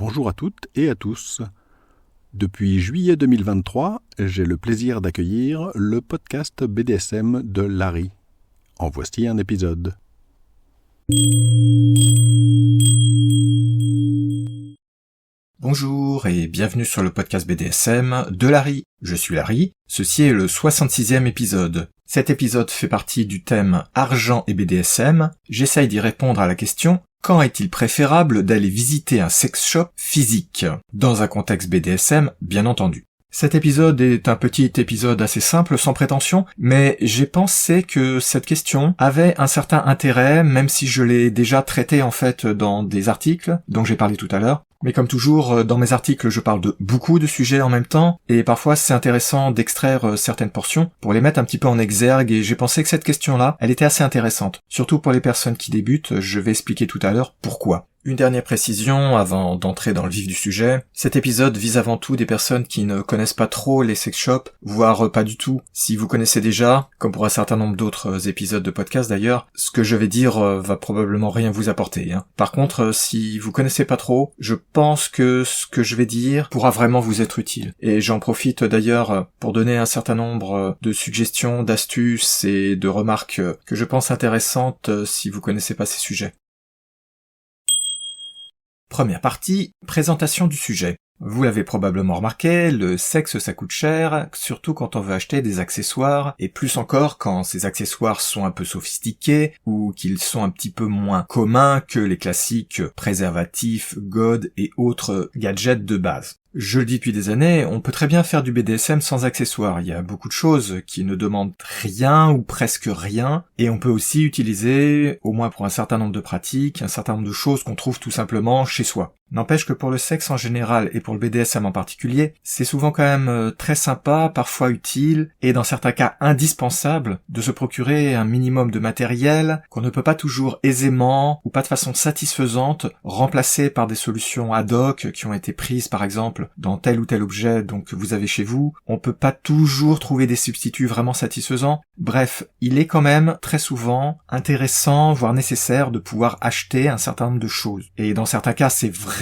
Bonjour à toutes et à tous. Depuis juillet 2023, j'ai le plaisir d'accueillir le podcast BDSM de Larry. En voici un épisode. Bonjour et bienvenue sur le podcast BDSM de Larry. Je suis Larry, ceci est le 66e épisode. Cet épisode fait partie du thème Argent et BDSM. J'essaye d'y répondre à la question « Quand est-il préférable d'aller visiter un sex shop physique ?» Dans un contexte BDSM, bien entendu. Cet épisode est un petit épisode assez simple, sans prétention, mais j'ai pensé que cette question avait un certain intérêt, même si je l'ai déjà traité en fait dans des articles dont j'ai parlé tout à l'heure. Mais comme toujours, dans mes articles, je parle de beaucoup de sujets en même temps, et parfois c'est intéressant d'extraire certaines portions pour les mettre un petit peu en exergue, et j'ai pensé que cette question-là, elle était assez intéressante. Surtout pour les personnes qui débutent, je vais expliquer tout à l'heure pourquoi. Une dernière précision avant d'entrer dans le vif du sujet. Cet épisode vise avant tout des personnes qui ne connaissent pas trop les sex shops, voire pas du tout. Si vous connaissez déjà, comme pour un certain nombre d'autres épisodes de podcast d'ailleurs, ce que je vais dire va probablement rien vous apporter. Par contre, si vous connaissez pas trop, je pense que ce que je vais dire pourra vraiment vous être utile. Et j'en profite d'ailleurs pour donner un certain nombre de suggestions, d'astuces et de remarques que je pense intéressantes si vous connaissez pas ces sujets. Première partie, présentation du sujet. Vous l'avez probablement remarqué, le sexe ça coûte cher, surtout quand on veut acheter des accessoires, et plus encore quand ces accessoires sont un peu sophistiqués, ou qu'ils sont un petit peu moins communs que les classiques préservatifs, godes et autres gadgets de base. Je le dis depuis des années, on peut très bien faire du BDSM sans accessoires. Il y a beaucoup de choses qui ne demandent rien ou presque rien, et on peut aussi utiliser, au moins pour un certain nombre de pratiques, un certain nombre de choses qu'on trouve tout simplement chez soi. N'empêche que pour le sexe en général et pour le BDSM en particulier, c'est souvent quand même très sympa, parfois utile, et dans certains cas indispensable, de se procurer un minimum de matériel qu'on ne peut pas toujours aisément, ou pas de façon satisfaisante, remplacer par des solutions ad hoc qui ont été prises par exemple dans tel ou tel objet donc que vous avez chez vous. On peut pas toujours trouver des substituts vraiment satisfaisants. Bref, il est quand même très souvent intéressant, voire nécessaire de pouvoir acheter un certain nombre de choses. Et dans certains cas, c'est vraiment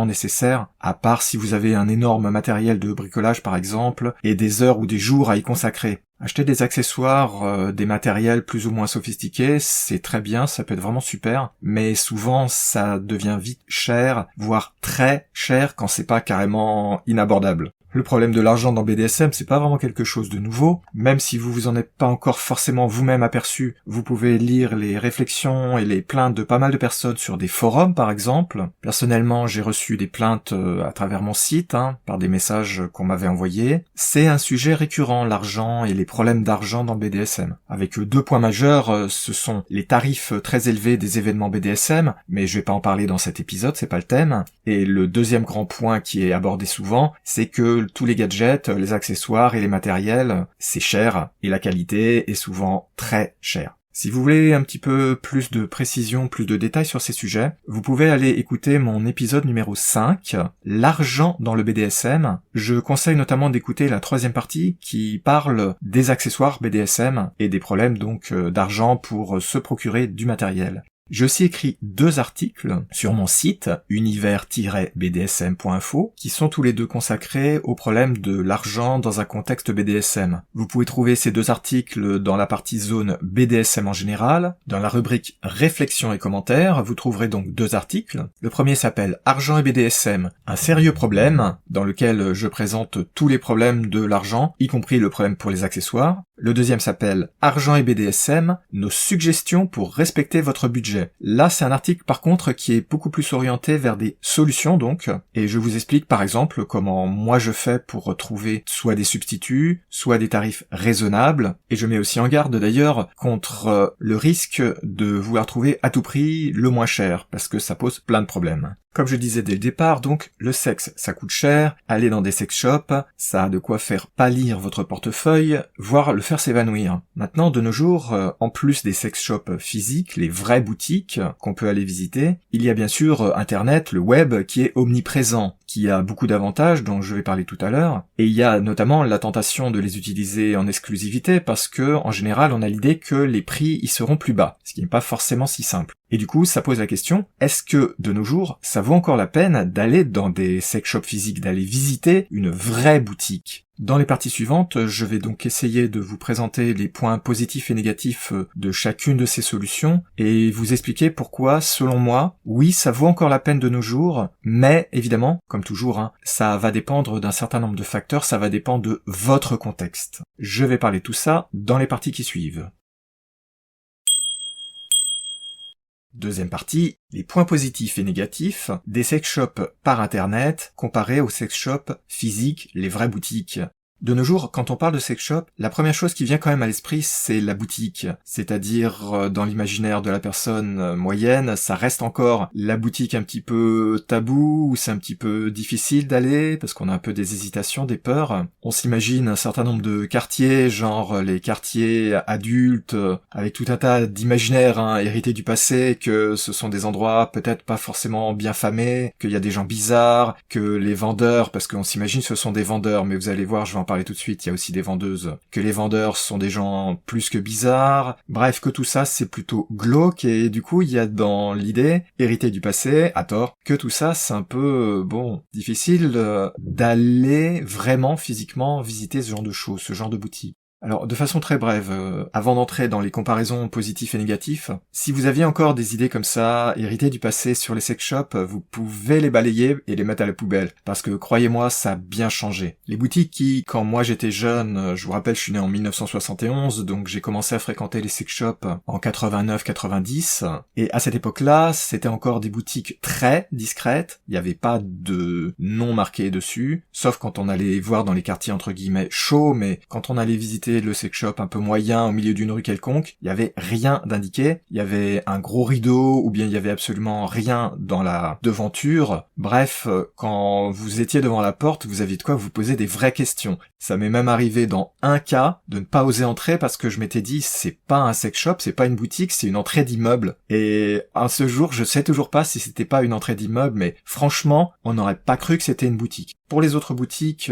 nécessaire, à part si vous avez un énorme matériel de bricolage par exemple, et des heures ou des jours à y consacrer. Acheter des accessoires, des matériels plus ou moins sophistiqués, c'est très bien, ça peut être vraiment super, mais souvent ça devient vite cher, voire très cher quand c'est pas carrément inabordable. Le problème de l'argent dans BDSM, c'est pas vraiment quelque chose de nouveau, même si vous vous en êtes pas encore forcément vous-même aperçu, vous pouvez lire les réflexions et les plaintes de pas mal de personnes sur des forums par exemple. Personnellement, j'ai reçu des plaintes à travers mon site, par des messages qu'on m'avait envoyés. C'est un sujet récurrent, l'argent et les problèmes d'argent dans le BDSM. Avec deux points majeurs, ce sont les tarifs très élevés des événements BDSM, mais je vais pas en parler dans cet épisode, c'est pas le thème. Et le deuxième grand point qui est abordé souvent, c'est que tous les gadgets, les accessoires et les matériels, c'est cher, et la qualité est souvent très chère. Si vous voulez un petit peu plus de précision, plus de détails sur ces sujets, vous pouvez aller écouter mon épisode numéro 5, l'argent dans le BDSM. Je conseille notamment d'écouter la 3e partie qui parle des accessoires BDSM et des problèmes donc d'argent pour se procurer du matériel. J'ai aussi écrit 2 articles sur mon site univers-bdsm.info qui sont tous les deux consacrés au problème de l'argent dans un contexte BDSM. Vous pouvez trouver ces 2 articles dans la partie zone BDSM en général. Dans la rubrique réflexions et commentaires, vous trouverez donc 2 articles. Le premier s'appelle Argent et BDSM, un sérieux problème, dans lequel je présente tous les problèmes de l'argent, y compris le problème pour les accessoires. Le deuxième s'appelle Argent et BDSM, nos suggestions pour respecter votre budget. Là, c'est un article par contre qui est beaucoup plus orienté vers des solutions donc, et je vous explique par exemple comment moi je fais pour trouver soit des substituts, soit des tarifs raisonnables, et je mets aussi en garde d'ailleurs contre le risque de vouloir trouver à tout prix le moins cher, parce que ça pose plein de problèmes. Comme je disais dès le départ, donc, le sexe, ça coûte cher, aller dans des sex shops, ça a de quoi faire pâlir votre portefeuille, voire le faire s'évanouir. Maintenant, de nos jours, en plus des sex shops physiques, les vraies boutiques qu'on peut aller visiter, il y a bien sûr Internet, le web, qui est omniprésent. qui a beaucoup d'avantages dont je vais parler tout à l'heure, et il y a notamment la tentation de les utiliser en exclusivité parce que, en général, on a l'idée que les prix y seront plus bas, ce qui n'est pas forcément si simple. Et du coup, ça pose la question, est-ce que, de nos jours, ça vaut encore la peine d'aller dans des sex shops physiques, d'aller visiter une vraie boutique ? Dans les parties suivantes, je vais donc essayer de vous présenter les points positifs et négatifs de chacune de ces solutions et vous expliquer pourquoi, selon moi, oui, ça vaut encore la peine de nos jours, mais évidemment, comme toujours, ça va dépendre d'un certain nombre de facteurs, ça va dépendre de votre contexte. Je vais parler de tout ça dans les parties qui suivent. Deuxième partie, les points positifs et négatifs des sex shops par internet comparés aux sex shops physiques, les vraies boutiques. De nos jours, quand on parle de sex shop, la première chose qui vient quand même à l'esprit, c'est la boutique. C'est-à-dire, dans l'imaginaire de la personne moyenne, ça reste encore la boutique un petit peu tabou, où c'est un petit peu difficile d'aller, parce qu'on a un peu des hésitations, des peurs. On s'imagine un certain nombre de quartiers, genre les quartiers adultes, avec tout un tas d'imaginaires hérités du passé, que ce sont des endroits peut-être pas forcément bien famés, qu'il y a des gens bizarres, que les vendeurs, parce qu'on s'imagine ce sont des vendeurs, mais vous allez voir, je vais en parler tout de suite, il y a aussi des vendeuses, que les vendeurs sont des gens plus que bizarres, bref, que tout ça c'est plutôt glauque, et du coup il y a dans l'idée, héritée du passé, à tort, que tout ça c'est un peu, difficile d'aller vraiment physiquement visiter ce genre de choses, ce genre de boutique. Alors, de façon très brève, avant d'entrer dans les comparaisons positifs et négatifs, si vous aviez encore des idées comme ça, héritées du passé sur les sex shops, vous pouvez les balayer et les mettre à la poubelle, parce que croyez-moi, ça a bien changé. Les boutiques qui, quand moi j'étais jeune, je vous rappelle, je suis né en 1971, donc j'ai commencé à fréquenter les sex shops en 89-90, et à cette époque-là, c'était encore des boutiques très discrètes, il n'y avait pas de nom marqué dessus, sauf quand on allait voir dans les quartiers entre guillemets chauds, mais quand on allait visiter le sex shop un peu moyen au milieu d'une rue quelconque, il y avait rien d'indiqué, il y avait un gros rideau ou bien il y avait absolument rien dans la devanture. Bref, quand vous étiez devant la porte, vous aviez de quoi vous poser des vraies questions. Ça m'est même arrivé dans un cas de ne pas oser entrer parce que je m'étais dit c'est pas un sex shop, c'est pas une boutique, c'est une entrée d'immeuble. Et à ce jour, je sais toujours pas si c'était pas une entrée d'immeuble, mais franchement, on n'aurait pas cru que c'était une boutique. Pour les autres boutiques,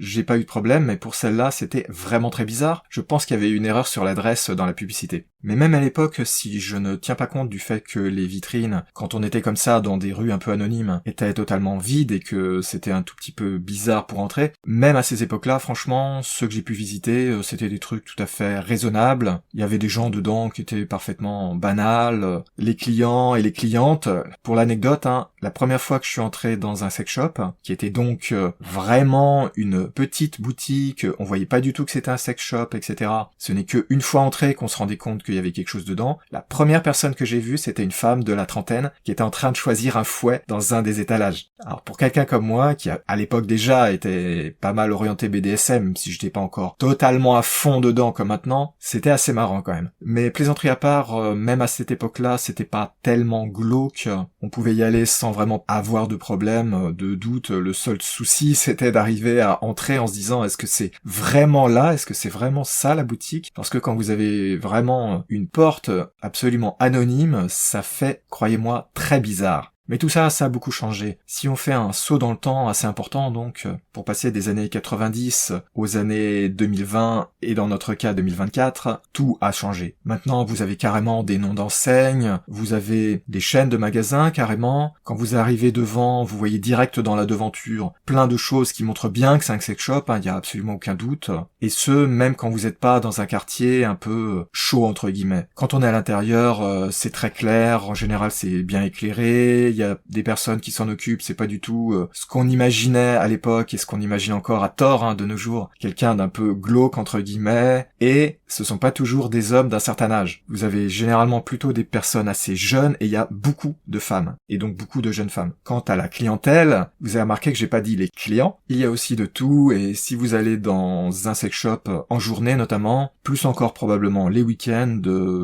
j'ai pas eu de problème, mais pour celle-là, c'était vraiment très bizarre. Je pense qu'il y avait une erreur sur l'adresse dans la publicité. Mais même à l'époque, si je ne tiens pas compte du fait que les vitrines, quand on était comme ça dans des rues un peu anonymes, étaient totalement vides et que c'était un tout petit peu bizarre pour entrer, même à ces époques-là, franchement, ceux que j'ai pu visiter, c'était des trucs tout à fait raisonnables. Il y avait des gens dedans qui étaient parfaitement banals. Les clients et les clientes, pour l'anecdote, la première fois que je suis entré dans un sex shop, qui était donc vraiment une petite boutique, on voyait pas du tout que c'était un sex shop, etc. Ce n'est qu'une fois entré qu'on se rendait compte qu'il y avait quelque chose dedans. La première personne que j'ai vue, c'était une femme de la trentaine qui était en train de choisir un fouet dans un des étalages. Alors pour quelqu'un comme moi, qui à l'époque déjà était pas mal orienté BDSM, même si j'étais pas encore totalement à fond dedans comme maintenant, c'était assez marrant quand même. Mais plaisanterie à part, même à cette époque-là, c'était pas tellement glauque. On pouvait y aller sans vraiment avoir de problème, de doute. Le seul souci, c'était d'arriver à entrer en se disant est-ce que c'est vraiment là, est-ce que c'est vraiment ça la boutique? Parce que quand vous avez vraiment une porte absolument anonyme, ça fait, croyez-moi, très bizarre. Mais tout ça, ça a beaucoup changé. Si on fait un saut dans le temps assez important, donc, pour passer des années 90 aux années 2020 et dans notre cas 2024, tout a changé. Maintenant, vous avez carrément des noms d'enseignes, vous avez des chaînes de magasins carrément. Quand vous arrivez devant, vous voyez direct dans la devanture plein de choses qui montrent bien que c'est un sex shop, il y a absolument aucun doute. Et ce, même quand vous n'êtes pas dans un quartier un peu chaud entre guillemets. Quand on est à l'intérieur, c'est très clair, en général c'est bien éclairé, il y a des personnes qui s'en occupent, c'est pas du tout ce qu'on imaginait à l'époque et ce qu'on imagine encore à tort de nos jours, quelqu'un d'un peu glauque entre guillemets, et ce sont pas toujours des hommes d'un certain âge. Vous avez généralement plutôt des personnes assez jeunes et il y a beaucoup de femmes, et donc beaucoup de jeunes femmes. Quant à la clientèle, vous avez remarqué que j'ai pas dit les clients, il y a aussi de tout, et si vous allez dans un sex shop en journée notamment, plus encore probablement les week-ends,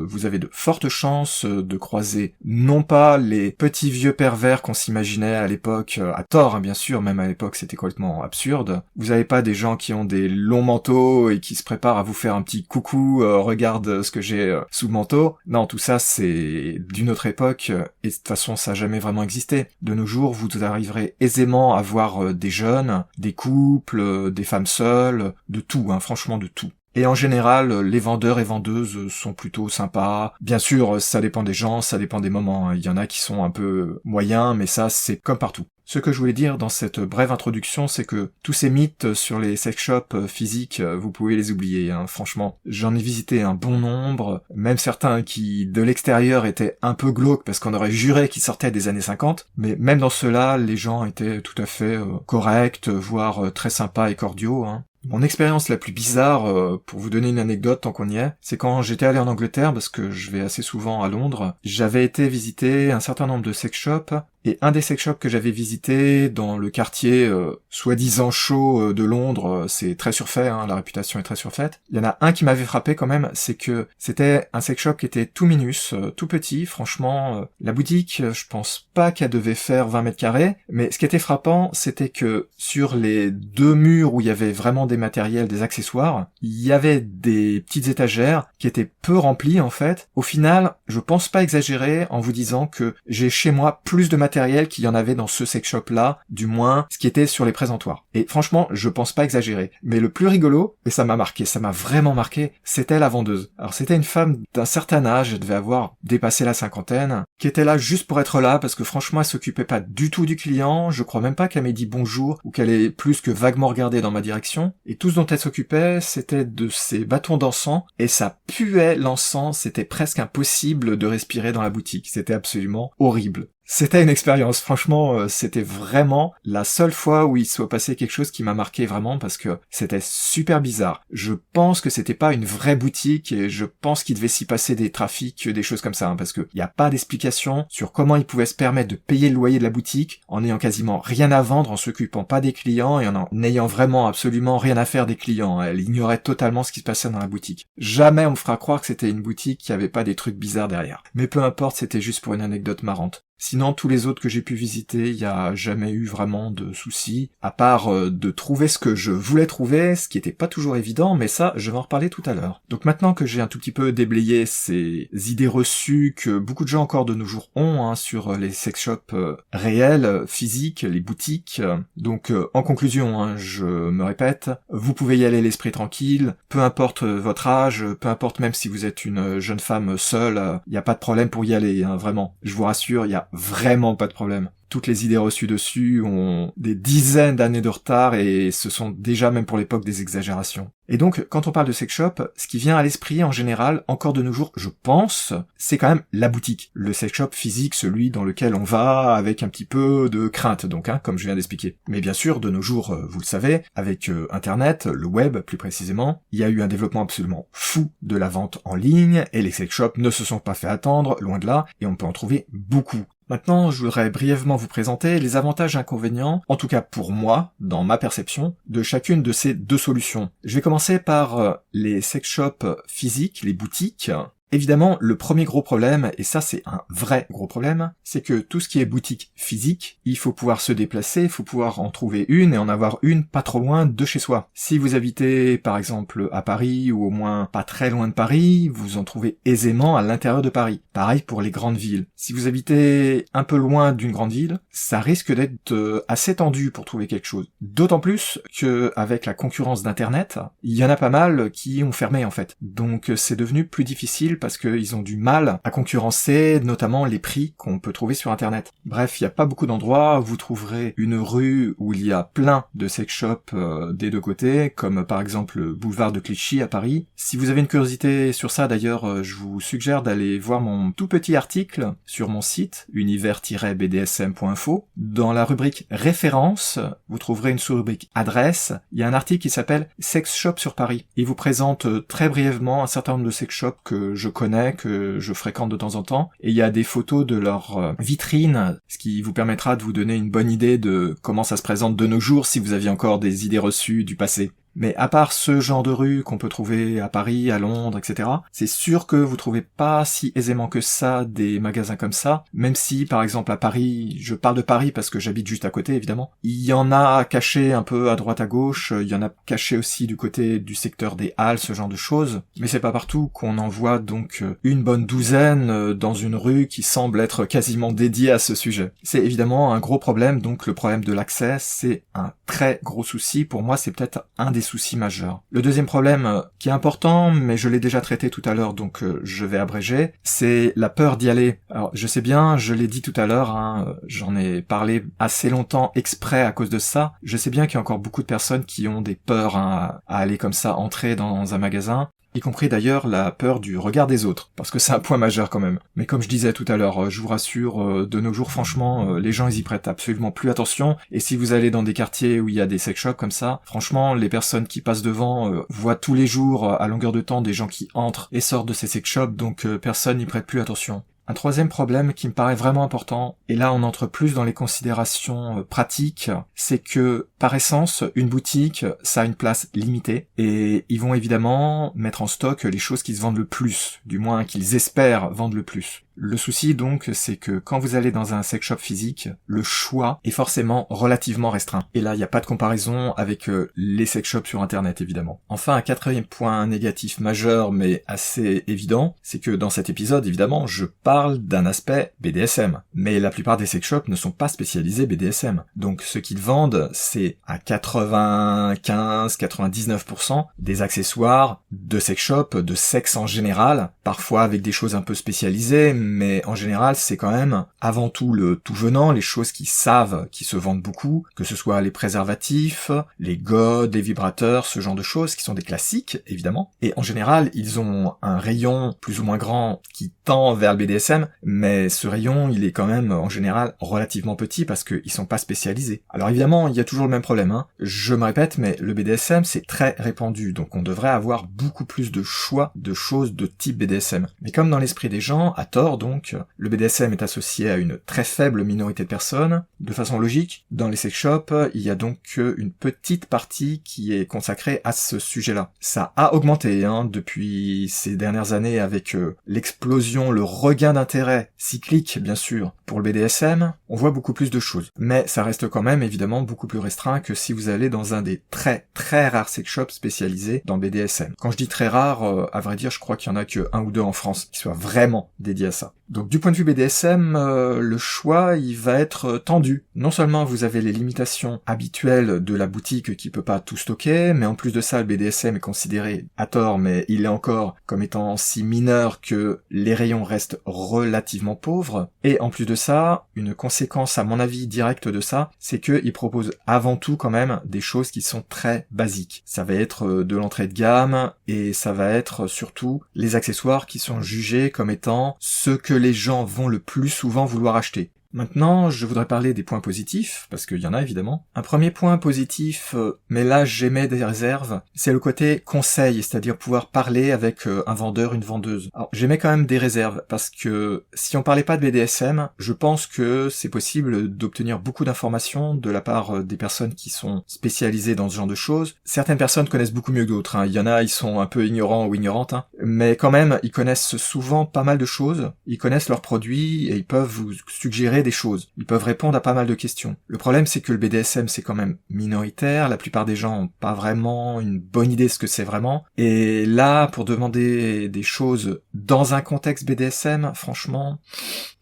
vous avez de fortes chances de croiser non pas les petits vieux pervers qu'on s'imaginait à l'époque, à tort bien sûr, même à l'époque c'était complètement absurde. Vous avez pas des gens qui ont des longs manteaux et qui se préparent à vous faire un petit coucou, regarde ce que j'ai sous le manteau. Non, tout ça c'est d'une autre époque, et de toute façon ça n'a jamais vraiment existé. De nos jours, vous arriverez aisément à voir des jeunes, des couples, des femmes seules, de tout, franchement de tout. Et en général, les vendeurs et vendeuses sont plutôt sympas. Bien sûr, ça dépend des gens, ça dépend des moments. Il y en a qui sont un peu moyens, mais ça, c'est comme partout. Ce que je voulais dire dans cette brève introduction, c'est que tous ces mythes sur les sex shops physiques, vous pouvez les oublier, franchement. J'en ai visité un bon nombre, même certains qui, de l'extérieur, étaient un peu glauques parce qu'on aurait juré qu'ils sortaient des années 50, mais même dans ceux-là, les gens étaient tout à fait corrects, voire très sympas et cordiaux. Mon expérience la plus bizarre, pour vous donner une anecdote tant qu'on y est, c'est quand j'étais allé en Angleterre, parce que je vais assez souvent à Londres, j'avais été visiter un certain nombre de sex shops, et un des sex shops que j'avais visité dans le quartier soi-disant chaud de Londres, c'est très surfait, la réputation est très surfaite. Il y en a un qui m'avait frappé quand même, c'est que c'était un sex shop qui était tout minus, tout petit, franchement. La boutique, je pense pas qu'elle devait faire 20 mètres carrés, mais ce qui était frappant, c'était que sur les 2 murs où il y avait vraiment des matériels, des accessoires, il y avait des petites étagères qui étaient peu remplies en fait. Au final, je pense pas exagérer en vous disant que j'ai chez moi plus de matériel qu'il y en avait dans ce sex shop là, du moins ce qui était sur les présentoirs. Et franchement, je pense pas exagérer. Mais le plus rigolo, et ça m'a marqué, ça m'a vraiment marqué, c'était la vendeuse. Alors c'était une femme d'un certain âge, elle devait avoir dépassé la cinquantaine, qui était là juste pour être là, parce que franchement elle s'occupait pas du tout du client, je crois même pas qu'elle m'ait dit bonjour, ou qu'elle ait plus que vaguement regardé dans ma direction, et tout ce dont elle s'occupait, c'était de ses bâtons d'encens, et ça puait l'encens, c'était presque impossible de respirer dans la boutique, c'était absolument horrible. C'était une expérience, franchement, c'était vraiment la seule fois où il soit passé quelque chose qui m'a marqué vraiment parce que c'était super bizarre. Je pense que c'était pas une vraie boutique et je pense qu'il devait s'y passer des trafics, des choses comme ça, parce que y a pas d'explication sur comment il pouvait se permettre de payer le loyer de la boutique en n'ayant quasiment rien à vendre, en s'occupant pas des clients et en n'ayant vraiment absolument rien à faire des clients. Elle ignorait totalement ce qui se passait dans la boutique. Jamais on me fera croire que c'était une boutique qui avait pas des trucs bizarres derrière. Mais peu importe, c'était juste pour une anecdote marrante. Sinon, tous les autres que j'ai pu visiter, il n'y a jamais eu vraiment de soucis, à part de trouver ce que je voulais trouver, ce qui était pas toujours évident, mais ça, je vais en reparler tout à l'heure. Donc maintenant que j'ai un tout petit peu déblayé ces idées reçues que beaucoup de gens encore de nos jours ont sur les sex shops réels, physiques, les boutiques, donc en conclusion, je me répète, vous pouvez y aller l'esprit tranquille, peu importe votre âge, peu importe même si vous êtes une jeune femme seule, il n'y a pas de problème pour y aller, vraiment, je vous rassure, il y a vraiment pas de problème. Toutes les idées reçues dessus ont des dizaines d'années de retard et ce sont déjà même pour l'époque des exagérations. Et donc, quand on parle de sex shop, ce qui vient à l'esprit en général, encore de nos jours, je pense, c'est quand même la boutique. Le sex shop physique, celui dans lequel on va avec un petit peu de crainte, donc, comme je viens d'expliquer. Mais bien sûr, de nos jours, vous le savez, avec Internet, le web plus précisément, il y a eu un développement absolument fou de la vente en ligne et les sex shops ne se sont pas fait attendre, loin de là, et on peut en trouver beaucoup. Maintenant, je voudrais brièvement vous présenter les avantages et inconvénients, en tout cas pour moi, dans ma perception, de chacune de ces 2 solutions. Je vais commencer par les sex shops physiques, les boutiques. Évidemment, le premier gros problème, et ça c'est un vrai gros problème, c'est que tout ce qui est boutique physique, il faut pouvoir se déplacer, il faut pouvoir en trouver une et en avoir une pas trop loin de chez soi. Si vous habitez par exemple à Paris ou au moins pas très loin de Paris, vous en trouvez aisément à l'intérieur de Paris. Pareil pour les grandes villes. Si vous habitez un peu loin d'une grande ville, ça risque d'être assez tendu pour trouver quelque chose. D'autant plus que avec la concurrence d'internet, il y en a pas mal qui ont fermé en fait. Donc c'est devenu plus difficile parce qu'ils ont du mal à concurrencer notamment les prix qu'on peut trouver sur internet. Bref, il n'y a pas beaucoup d'endroits où vous trouverez une rue où il y a plein de sex shops des 2 côtés, comme par exemple le boulevard de Clichy à Paris. Si vous avez une curiosité sur ça d'ailleurs, je vous suggère d'aller voir mon tout petit article sur mon site univers-bdsm.info. Dans la rubrique références, vous trouverez une sous-rubrique adresse. Il y a un article qui s'appelle Sex Shop sur Paris. Il vous présente très brièvement un certain nombre de sex shops que je connais, que je fréquente de temps en temps, et il y a des photos de leur vitrine, ce qui vous permettra de vous donner une bonne idée de comment ça se présente de nos jours si vous aviez encore des idées reçues du passé. Mais à part ce genre de rue qu'on peut trouver à Paris, à Londres, etc., c'est sûr que vous trouvez pas si aisément que ça des magasins comme ça, même si, par exemple, à Paris, je parle de Paris parce que j'habite juste à côté, évidemment, il y en a cachés un peu à droite à gauche, il y en a cachés aussi du côté du secteur des Halles, ce genre de choses, mais c'est pas partout qu'on en voit donc une bonne douzaine dans une rue qui semble être quasiment dédiée à ce sujet. C'est évidemment un gros problème, donc le problème de l'accès, c'est un très gros souci, pour moi c'est peut-être un des soucis majeurs. Le deuxième problème, qui est important, mais je l'ai déjà traité tout à l'heure, donc je vais abréger, c'est la peur d'y aller. Alors je sais bien, je l'ai dit tout à l'heure, j'en ai parlé assez longtemps exprès à cause de ça, je sais bien qu'il y a encore beaucoup de personnes qui ont des peurs à aller comme ça, entrer dans un magasin, y compris d'ailleurs la peur du regard des autres, parce que c'est un point majeur quand même. Mais comme je disais tout à l'heure, je vous rassure, de nos jours franchement, les gens ils y prêtent absolument plus attention, et si vous allez dans des quartiers où il y a des sex shops comme ça, franchement les personnes qui passent devant voient tous les jours à longueur de temps des gens qui entrent et sortent de ces sex shops, donc personne n'y prête plus attention. Un troisième problème qui me paraît vraiment important, et là on entre plus dans les considérations pratiques, c'est que par essence, une boutique, ça a une place limitée, et ils vont évidemment mettre en stock les choses qui se vendent le plus, du moins qu'ils espèrent vendre le plus. Le souci donc, c'est que quand vous allez dans un sex shop physique, le choix est forcément relativement restreint. Et là, il n'y a pas de comparaison avec les sex shops sur internet, évidemment. Enfin, un quatrième point négatif majeur, mais assez évident, c'est que dans cet épisode, évidemment, je parle d'un aspect BDSM. Mais la plupart des sex shops ne sont pas spécialisés BDSM. Donc ce qu'ils vendent, c'est à 95-99% des accessoires de sex shop, de sexe en général, parfois avec des choses un peu spécialisées, mais en général, c'est quand même avant tout le tout venant, les choses qui savent, qui se vendent beaucoup, que ce soit les préservatifs, les godes, les vibrateurs, ce genre de choses, qui sont des classiques, évidemment. Et en général, ils ont un rayon plus ou moins grand qui tend vers le BDSM, mais ce rayon, il est quand même, en général, relativement petit parce qu'ils sont pas spécialisés. Alors évidemment, il y a toujours le même problème, Je me répète, mais le BDSM, c'est très répandu, donc on devrait avoir beaucoup plus de choix de choses de type BDSM. Mais comme dans l'esprit des gens, à tort donc, le BDSM est associé à une très faible minorité de personnes. De façon logique, dans les sex shops, il y a donc une petite partie qui est consacrée à ce sujet-là. Ça a augmenté depuis ces dernières années avec l'explosion, le regain d'intérêt cyclique bien sûr pour le BDSM. On voit beaucoup plus de choses, mais ça reste quand même évidemment beaucoup plus restreint que si vous allez dans un des très très rares sex shops spécialisés dans le BDSM. Quand je dis très rare, à vrai dire, je crois qu'il y en a que 1 ou 2 en France qui soient vraiment dédiés à ça. Donc du point de vue BDSM, le choix il va être tendu. Non seulement vous avez les limitations habituelles de la boutique qui peut pas tout stocker, mais en plus de ça le BDSM est considéré à tort, mais il est encore comme étant si mineur que les rayons restent relativement pauvres. Et en plus de ça, une conséquence à mon avis directe de ça, c'est qu'il propose avant tout quand même des choses qui sont très basiques. Ça va être de l'entrée de gamme et ça va être surtout les accessoires qui sont jugés comme étant ceux que les gens vont le plus souvent vouloir acheter. Maintenant, je voudrais parler des points positifs, parce qu'il y en a évidemment. Un premier point positif, mais là j'émets des réserves, c'est le côté conseil, c'est-à-dire pouvoir parler avec un vendeur, une vendeuse. Alors j'émets quand même des réserves, parce que si on parlait pas de BDSM, je pense que c'est possible d'obtenir beaucoup d'informations de la part des personnes qui sont spécialisées dans ce genre de choses. Certaines personnes connaissent beaucoup mieux que d'autres, Il y en a, ils sont un peu ignorants ou ignorantes, mais quand même, ils connaissent souvent pas mal de choses, ils connaissent leurs produits, et ils peuvent vous suggérer des choses. Ils peuvent répondre à pas mal de questions. Le problème, c'est que le BDSM, c'est quand même minoritaire. La plupart des gens ont pas vraiment une bonne idée de ce que c'est vraiment. Et là, pour demander des choses dans un contexte BDSM, franchement,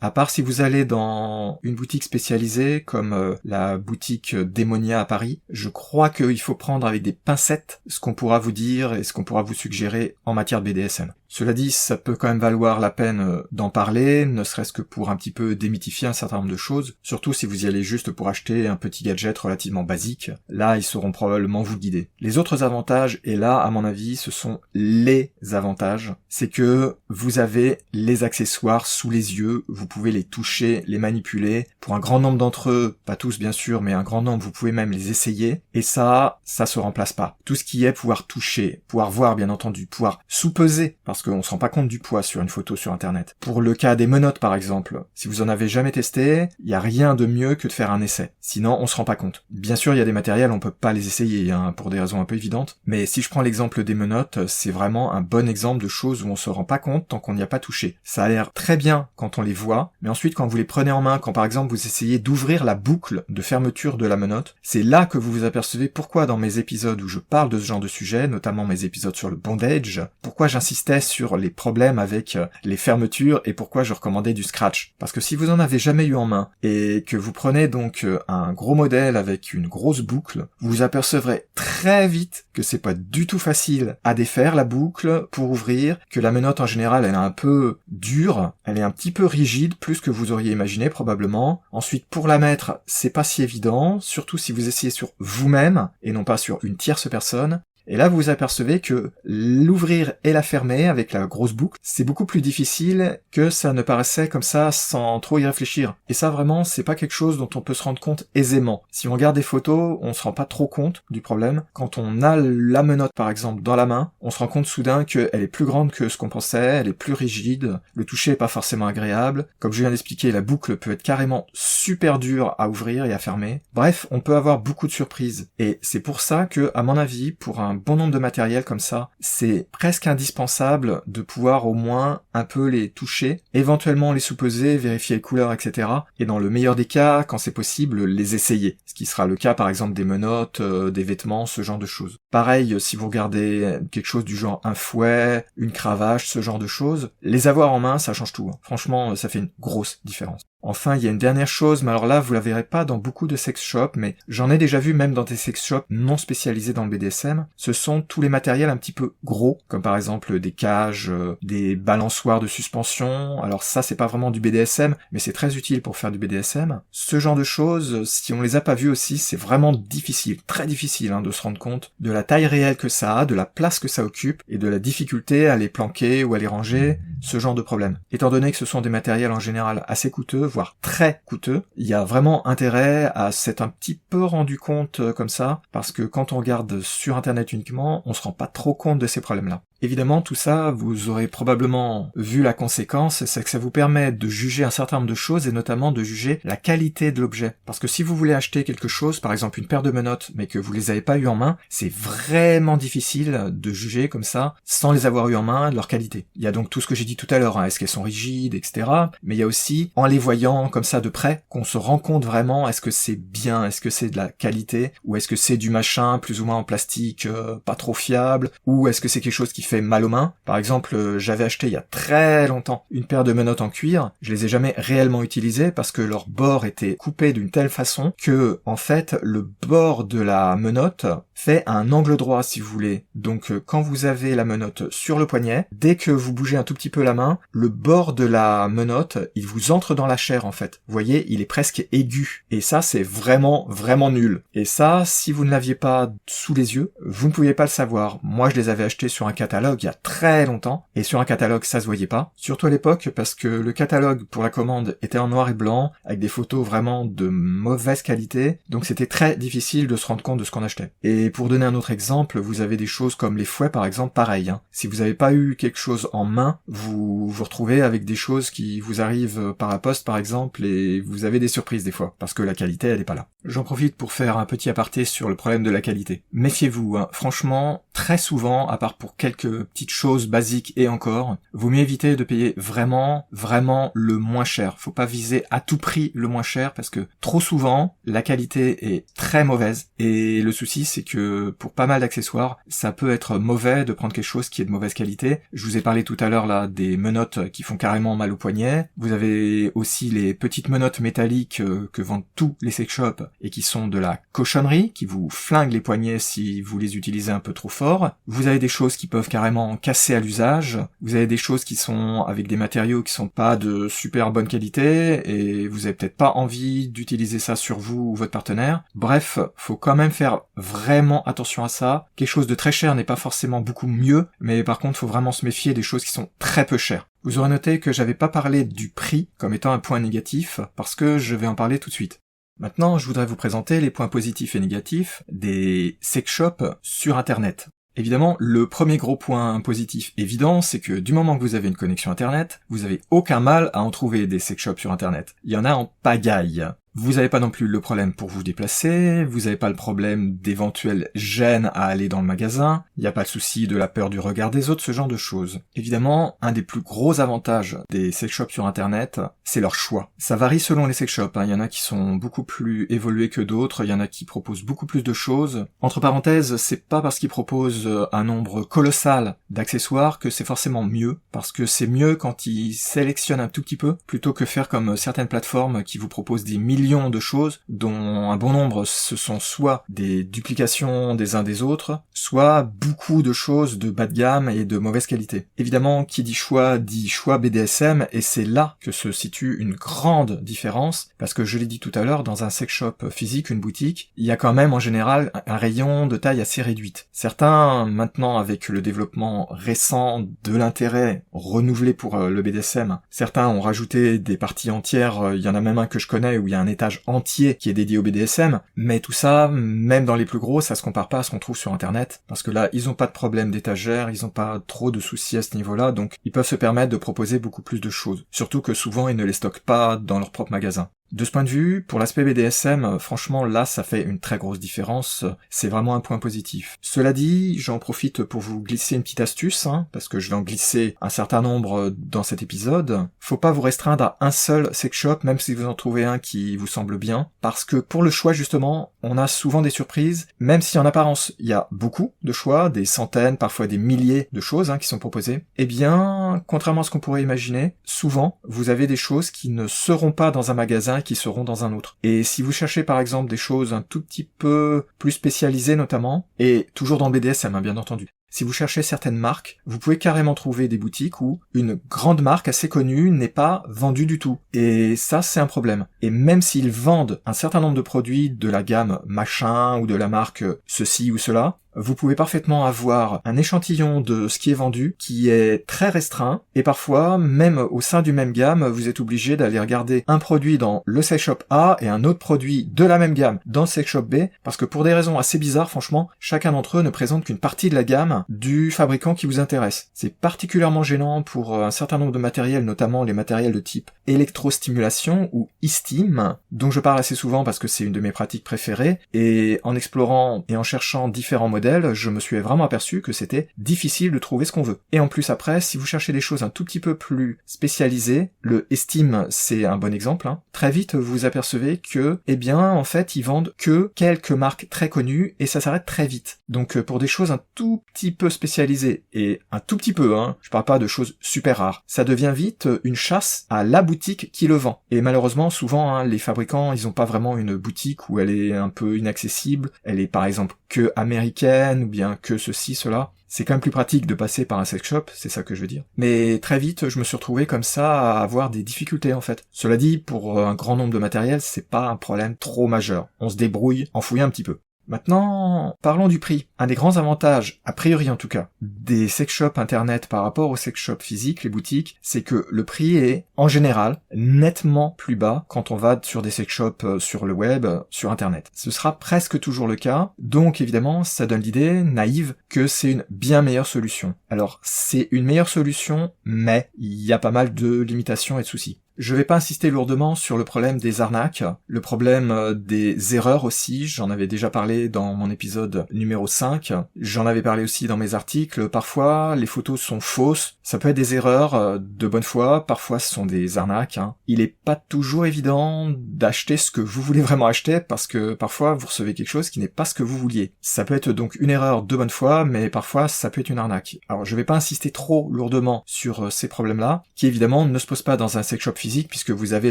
à part si vous allez dans une boutique spécialisée, comme la boutique Démonia à Paris, je crois qu'il faut prendre avec des pincettes ce qu'on pourra vous dire et ce qu'on pourra vous suggérer en matière de BDSM. Cela dit, ça peut quand même valoir la peine d'en parler, ne serait-ce que pour un petit peu démythifier un certain nombre de choses, surtout si vous y allez juste pour acheter un petit gadget relativement basique, là ils sauront probablement vous guider. Les autres avantages, et là à mon avis ce sont les avantages, c'est que vous avez les accessoires sous les yeux, vous pouvez les toucher, les manipuler, pour un grand nombre d'entre eux, pas tous bien sûr, mais un grand nombre, vous pouvez même les essayer, et ça se remplace pas. Tout ce qui est pouvoir toucher, pouvoir voir bien entendu, pouvoir sous-peser, parce parce qu'on se rend pas compte du poids sur une photo sur internet. Pour le cas des menottes par exemple, si vous en avez jamais testé, il y a rien de mieux que de faire un essai. Sinon, on se rend pas compte. Bien sûr, il y a des matériels, on peut pas les essayer, pour des raisons un peu évidentes, mais si je prends l'exemple des menottes, c'est vraiment un bon exemple de choses où on se rend pas compte tant qu'on n'y a pas touché. Ça a l'air très bien quand on les voit, mais ensuite quand vous les prenez en main, quand par exemple vous essayez d'ouvrir la boucle de fermeture de la menotte, c'est là que vous vous apercevez pourquoi dans mes épisodes où je parle de ce genre de sujet, notamment mes épisodes sur le bondage, pourquoi j'insistais sur les problèmes avec les fermetures et pourquoi je recommandais du scratch. Parce que si vous en avez jamais eu en main et que vous prenez donc un gros modèle avec une grosse boucle, vous vous apercevrez très vite que c'est pas du tout facile à défaire la boucle pour ouvrir, que la menotte en général elle est un peu dure, elle est un petit peu rigide, plus que vous auriez imaginé probablement. Ensuite pour la mettre, c'est pas si évident, surtout si vous essayez sur vous-même et non pas sur une tierce personne. Et là, vous vous apercevez que l'ouvrir et la fermer avec la grosse boucle, c'est beaucoup plus difficile que ça ne paraissait comme ça sans trop y réfléchir. Et ça, vraiment, c'est pas quelque chose dont on peut se rendre compte aisément. Si on regarde des photos, on se rend pas trop compte du problème. Quand on a la menotte, par exemple, dans la main, on se rend compte soudain qu'elle est plus grande que ce qu'on pensait, elle est plus rigide, le toucher est pas forcément agréable. Comme je viens d'expliquer, la boucle peut être carrément super dure à ouvrir et à fermer. Bref, on peut avoir beaucoup de surprises. Et c'est pour ça que, à mon avis, pour un bon nombre de matériel comme ça, c'est presque indispensable de pouvoir au moins un peu les toucher, éventuellement les sous-peser, vérifier les couleurs, etc. Et dans le meilleur des cas, quand c'est possible, les essayer. Ce qui sera le cas par exemple des menottes, des vêtements, ce genre de choses. Pareil, si vous regardez quelque chose du genre un fouet, une cravache, ce genre de choses, les avoir en main, ça change tout. Franchement, ça fait une grosse différence. Enfin, il y a une dernière chose, mais alors là, vous la verrez pas dans beaucoup de sex shops, mais j'en ai déjà vu même dans des sex shops non spécialisés dans le BDSM. Ce sont tous les matériels un petit peu gros, comme par exemple des cages, des balançoires de suspension. Alors ça, c'est pas vraiment du BDSM, mais c'est très utile pour faire du BDSM. Ce genre de choses, si on les a pas vues aussi, c'est vraiment difficile, très difficile de se rendre compte de la taille réelle que ça a, de la place que ça occupe, et de la difficulté à les planquer ou à les ranger, ce genre de problème. Étant donné que ce sont des matériels en général assez coûteux, voire très coûteux, il y a vraiment intérêt à s'être un petit peu rendu compte comme ça, parce que quand on regarde sur internet uniquement, on se rend pas trop compte de ces problèmes-là. Évidemment, tout ça, vous aurez probablement vu la conséquence, c'est que ça vous permet de juger un certain nombre de choses, et notamment de juger la qualité de l'objet. Parce que si vous voulez acheter quelque chose, par exemple une paire de menottes, mais que vous les avez pas eues en main, c'est vraiment difficile de juger comme ça, sans les avoir eues en main, de leur qualité. Il y a donc tout ce que j'ai dit tout à l'heure, est-ce qu'elles sont rigides, etc. Mais il y a aussi, en les voyant comme ça de près, qu'on se rend compte vraiment, est-ce que c'est bien, est-ce que c'est de la qualité, ou est-ce que c'est du machin plus ou moins en plastique, pas trop fiable, ou est-ce que c'est quelque chose qui fait mal aux mains. Par exemple, j'avais acheté il y a très longtemps une paire de menottes en cuir, je les ai jamais réellement utilisées parce que leur bord était coupé d'une telle façon que, en fait, le bord de la menotte fait un angle droit si vous voulez. Donc quand vous avez la menotte sur le poignet, dès que vous bougez un tout petit peu la main, le bord de la menotte, il vous entre dans la chair en fait. Vous voyez, il est presque aigu. Et ça, c'est vraiment, vraiment nul. Et ça, si vous ne l'aviez pas sous les yeux, vous ne pouviez pas le savoir. Moi, je les avais achetés sur un catalogue il y a très longtemps, et sur un catalogue, ça se voyait pas. Surtout à l'époque, parce que le catalogue pour la commande était en noir et blanc, avec des photos vraiment de mauvaise qualité, donc c'était très difficile de se rendre compte de ce qu'on achetait. Et pour donner un autre exemple, vous avez des choses comme les fouets par exemple, pareil. Si vous n'avez pas eu quelque chose en main, vous vous retrouvez avec des choses qui vous arrivent par la poste par exemple, et vous avez des surprises des fois, parce que la qualité elle est pas là. J'en profite pour faire un petit aparté sur le problème de la qualité. Méfiez-vous, franchement, très souvent, à part pour quelques petites choses basiques et encore, vaut mieux éviter de payer vraiment, vraiment le moins cher. Faut pas viser à tout prix le moins cher, parce que trop souvent, la qualité est très mauvaise, et le souci c'est que pour pas mal d'accessoires, ça peut être mauvais de prendre quelque chose qui est de mauvaise qualité. Je vous ai parlé tout à l'heure là des menottes qui font carrément mal au poignet. Vous avez aussi les petites menottes métalliques que vendent tous les sex shops et qui sont de la cochonnerie, qui vous flinguent les poignets si vous les utilisez un peu trop fort. Vous avez des choses qui peuvent carrément casser à l'usage. Vous avez des choses qui sont avec des matériaux qui sont pas de super bonne qualité et vous avez peut-être pas envie d'utiliser ça sur vous ou votre partenaire. Bref, faut quand même faire vraiment attention à ça. Quelque chose de très cher n'est pas forcément beaucoup mieux, mais par contre, faut vraiment se méfier des choses qui sont très peu chères. Vous aurez noté que j'avais pas parlé du prix comme étant un point négatif, parce que je vais en parler tout de suite. Maintenant, je voudrais vous présenter les points positifs et négatifs des sex shops sur Internet. Évidemment, le premier gros point positif évident, c'est que du moment que vous avez une connexion Internet, vous avez aucun mal à en trouver des sex shops sur Internet. Il y en a en pagaille. Vous n'avez pas non plus le problème pour vous déplacer, vous n'avez pas le problème d'éventuelles gênes à aller dans le magasin, il n'y a pas le souci de la peur du regard des autres, ce genre de choses. Évidemment, un des plus gros avantages des sex shops sur Internet, c'est leur choix. Ça varie selon les sex shops, il y en a qui sont beaucoup plus évolués que d'autres, il y en a qui proposent beaucoup plus de choses. Entre parenthèses, c'est pas parce qu'ils proposent un nombre colossal d'accessoires que c'est forcément mieux, parce que c'est mieux quand ils sélectionnent un tout petit peu, plutôt que faire comme certaines plateformes qui vous proposent des millions de choses, dont un bon nombre ce sont soit des duplications des uns des autres, soit beaucoup de choses de bas de gamme et de mauvaise qualité. Évidemment, qui dit choix BDSM, et c'est là que se situe une grande différence, parce que je l'ai dit tout à l'heure, dans un sex shop physique, une boutique, il y a quand même en général un rayon de taille assez réduite. Certains, maintenant avec le développement récent de l'intérêt renouvelé pour le BDSM, certains ont rajouté des parties entières, il y en a même un que je connais où il y a un étage entier qui est dédié au BDSM, mais tout ça, même dans les plus gros, ça se compare pas à ce qu'on trouve sur Internet, parce que là, ils ont pas de problème d'étagère, ils ont pas trop de soucis à ce niveau-là, donc ils peuvent se permettre de proposer beaucoup plus de choses. Surtout que souvent, ils ne les stockent pas dans leur propre magasin. De ce point de vue, pour l'aspect BDSM, franchement là ça fait une très grosse différence, c'est vraiment un point positif. Cela dit, j'en profite pour vous glisser une petite astuce, parce que je vais en glisser un certain nombre dans cet épisode. Faut pas vous restreindre à un seul sex shop, même si vous en trouvez un qui vous semble bien, parce que pour le choix justement, on a souvent des surprises, même si en apparence il y a beaucoup de choix, des centaines, parfois des milliers de choses qui sont proposées, eh bien, contrairement à ce qu'on pourrait imaginer, souvent vous avez des choses qui ne seront pas dans un magasin qui seront dans un autre. Et si vous cherchez par exemple des choses un tout petit peu plus spécialisées notamment, et toujours dans le BDSM bien entendu, si vous cherchez certaines marques, vous pouvez carrément trouver des boutiques où une grande marque assez connue n'est pas vendue du tout. Et ça, c'est un problème. Et même s'ils vendent un certain nombre de produits de la gamme machin ou de la marque ceci ou cela, vous pouvez parfaitement avoir un échantillon de ce qui est vendu qui est très restreint, et parfois, même au sein du même gamme, vous êtes obligé d'aller regarder un produit dans le sex shop A et un autre produit de la même gamme dans le sex shop B, parce que pour des raisons assez bizarres, franchement, chacun d'entre eux ne présente qu'une partie de la gamme du fabricant qui vous intéresse. C'est particulièrement gênant pour un certain nombre de matériels, notamment les matériels de type électrostimulation ou e-steam, dont je parle assez souvent parce que c'est une de mes pratiques préférées, et en explorant et en cherchant différents modèles, je me suis vraiment aperçu que c'était difficile de trouver ce qu'on veut. Et en plus après, si vous cherchez des choses un tout petit peu plus spécialisées, le Esteem c'est un bon exemple, très vite vous apercevez que, eh bien, en fait, ils vendent que quelques marques très connues et ça s'arrête très vite. Donc pour des choses un tout petit peu spécialisées, et un tout petit peu, je parle pas de choses super rares, ça devient vite une chasse à la boutique qui le vend. Et malheureusement, souvent, les fabricants, ils ont pas vraiment une boutique où elle est un peu inaccessible, elle est par exemple que américaine, ou bien que ceci, cela. C'est quand même plus pratique de passer par un sex shop, c'est ça que je veux dire. Mais très vite, je me suis retrouvé comme ça à avoir des difficultés en fait. Cela dit, pour un grand nombre de matériel, c'est pas un problème trop majeur. On se débrouille en fouillant un petit peu. Maintenant, parlons du prix. Un des grands avantages, a priori en tout cas, des sex shops internet par rapport aux sex shops physiques, les boutiques, c'est que le prix est, en général, nettement plus bas quand on va sur des sex shops sur le web, sur internet. Ce sera presque toujours le cas, donc évidemment, ça donne l'idée, naïve, que c'est une bien meilleure solution. Alors, c'est une meilleure solution, mais il y a pas mal de limitations et de soucis. Je vais pas insister lourdement sur le problème des arnaques, le problème des erreurs aussi, j'en avais déjà parlé dans mon épisode numéro 5, j'en avais parlé aussi dans mes articles, parfois les photos sont fausses, ça peut être des erreurs de bonne foi, parfois ce sont des arnaques. Il est pas toujours évident d'acheter ce que vous voulez vraiment acheter, parce que parfois vous recevez quelque chose qui n'est pas ce que vous vouliez. Ça peut être donc une erreur de bonne foi, mais parfois ça peut être une arnaque. Alors je vais pas insister trop lourdement sur ces problèmes-là, qui évidemment ne se posent pas dans un sex shop physique, puisque vous avez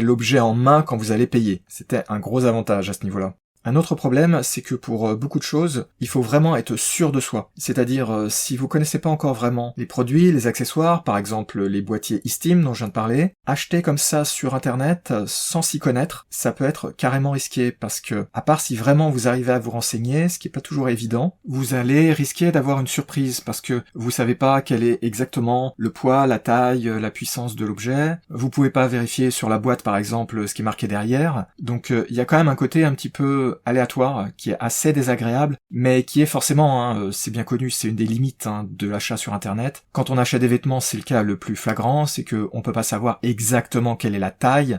l'objet en main quand vous allez payer. C'était un gros avantage à ce niveau-là. Un autre problème, c'est que pour beaucoup de choses, il faut vraiment être sûr de soi. C'est-à-dire, si vous connaissez pas encore vraiment les produits, les accessoires, par exemple les boîtiers e-steam dont je viens de parler, acheter comme ça sur internet, sans s'y connaître, ça peut être carrément risqué, parce que, à part si vraiment vous arrivez à vous renseigner, ce qui est pas toujours évident, vous allez risquer d'avoir une surprise, parce que vous savez pas quel est exactement le poids, la taille, la puissance de l'objet, vous pouvez pas vérifier sur la boîte par exemple ce qui est marqué derrière, donc il y a quand même un côté un petit peu aléatoire, qui est assez désagréable, mais qui est forcément, c'est bien connu, c'est une des limites de l'achat sur Internet. Quand on achète des vêtements, c'est le cas le plus flagrant, c'est que on peut pas savoir exactement quelle est la taille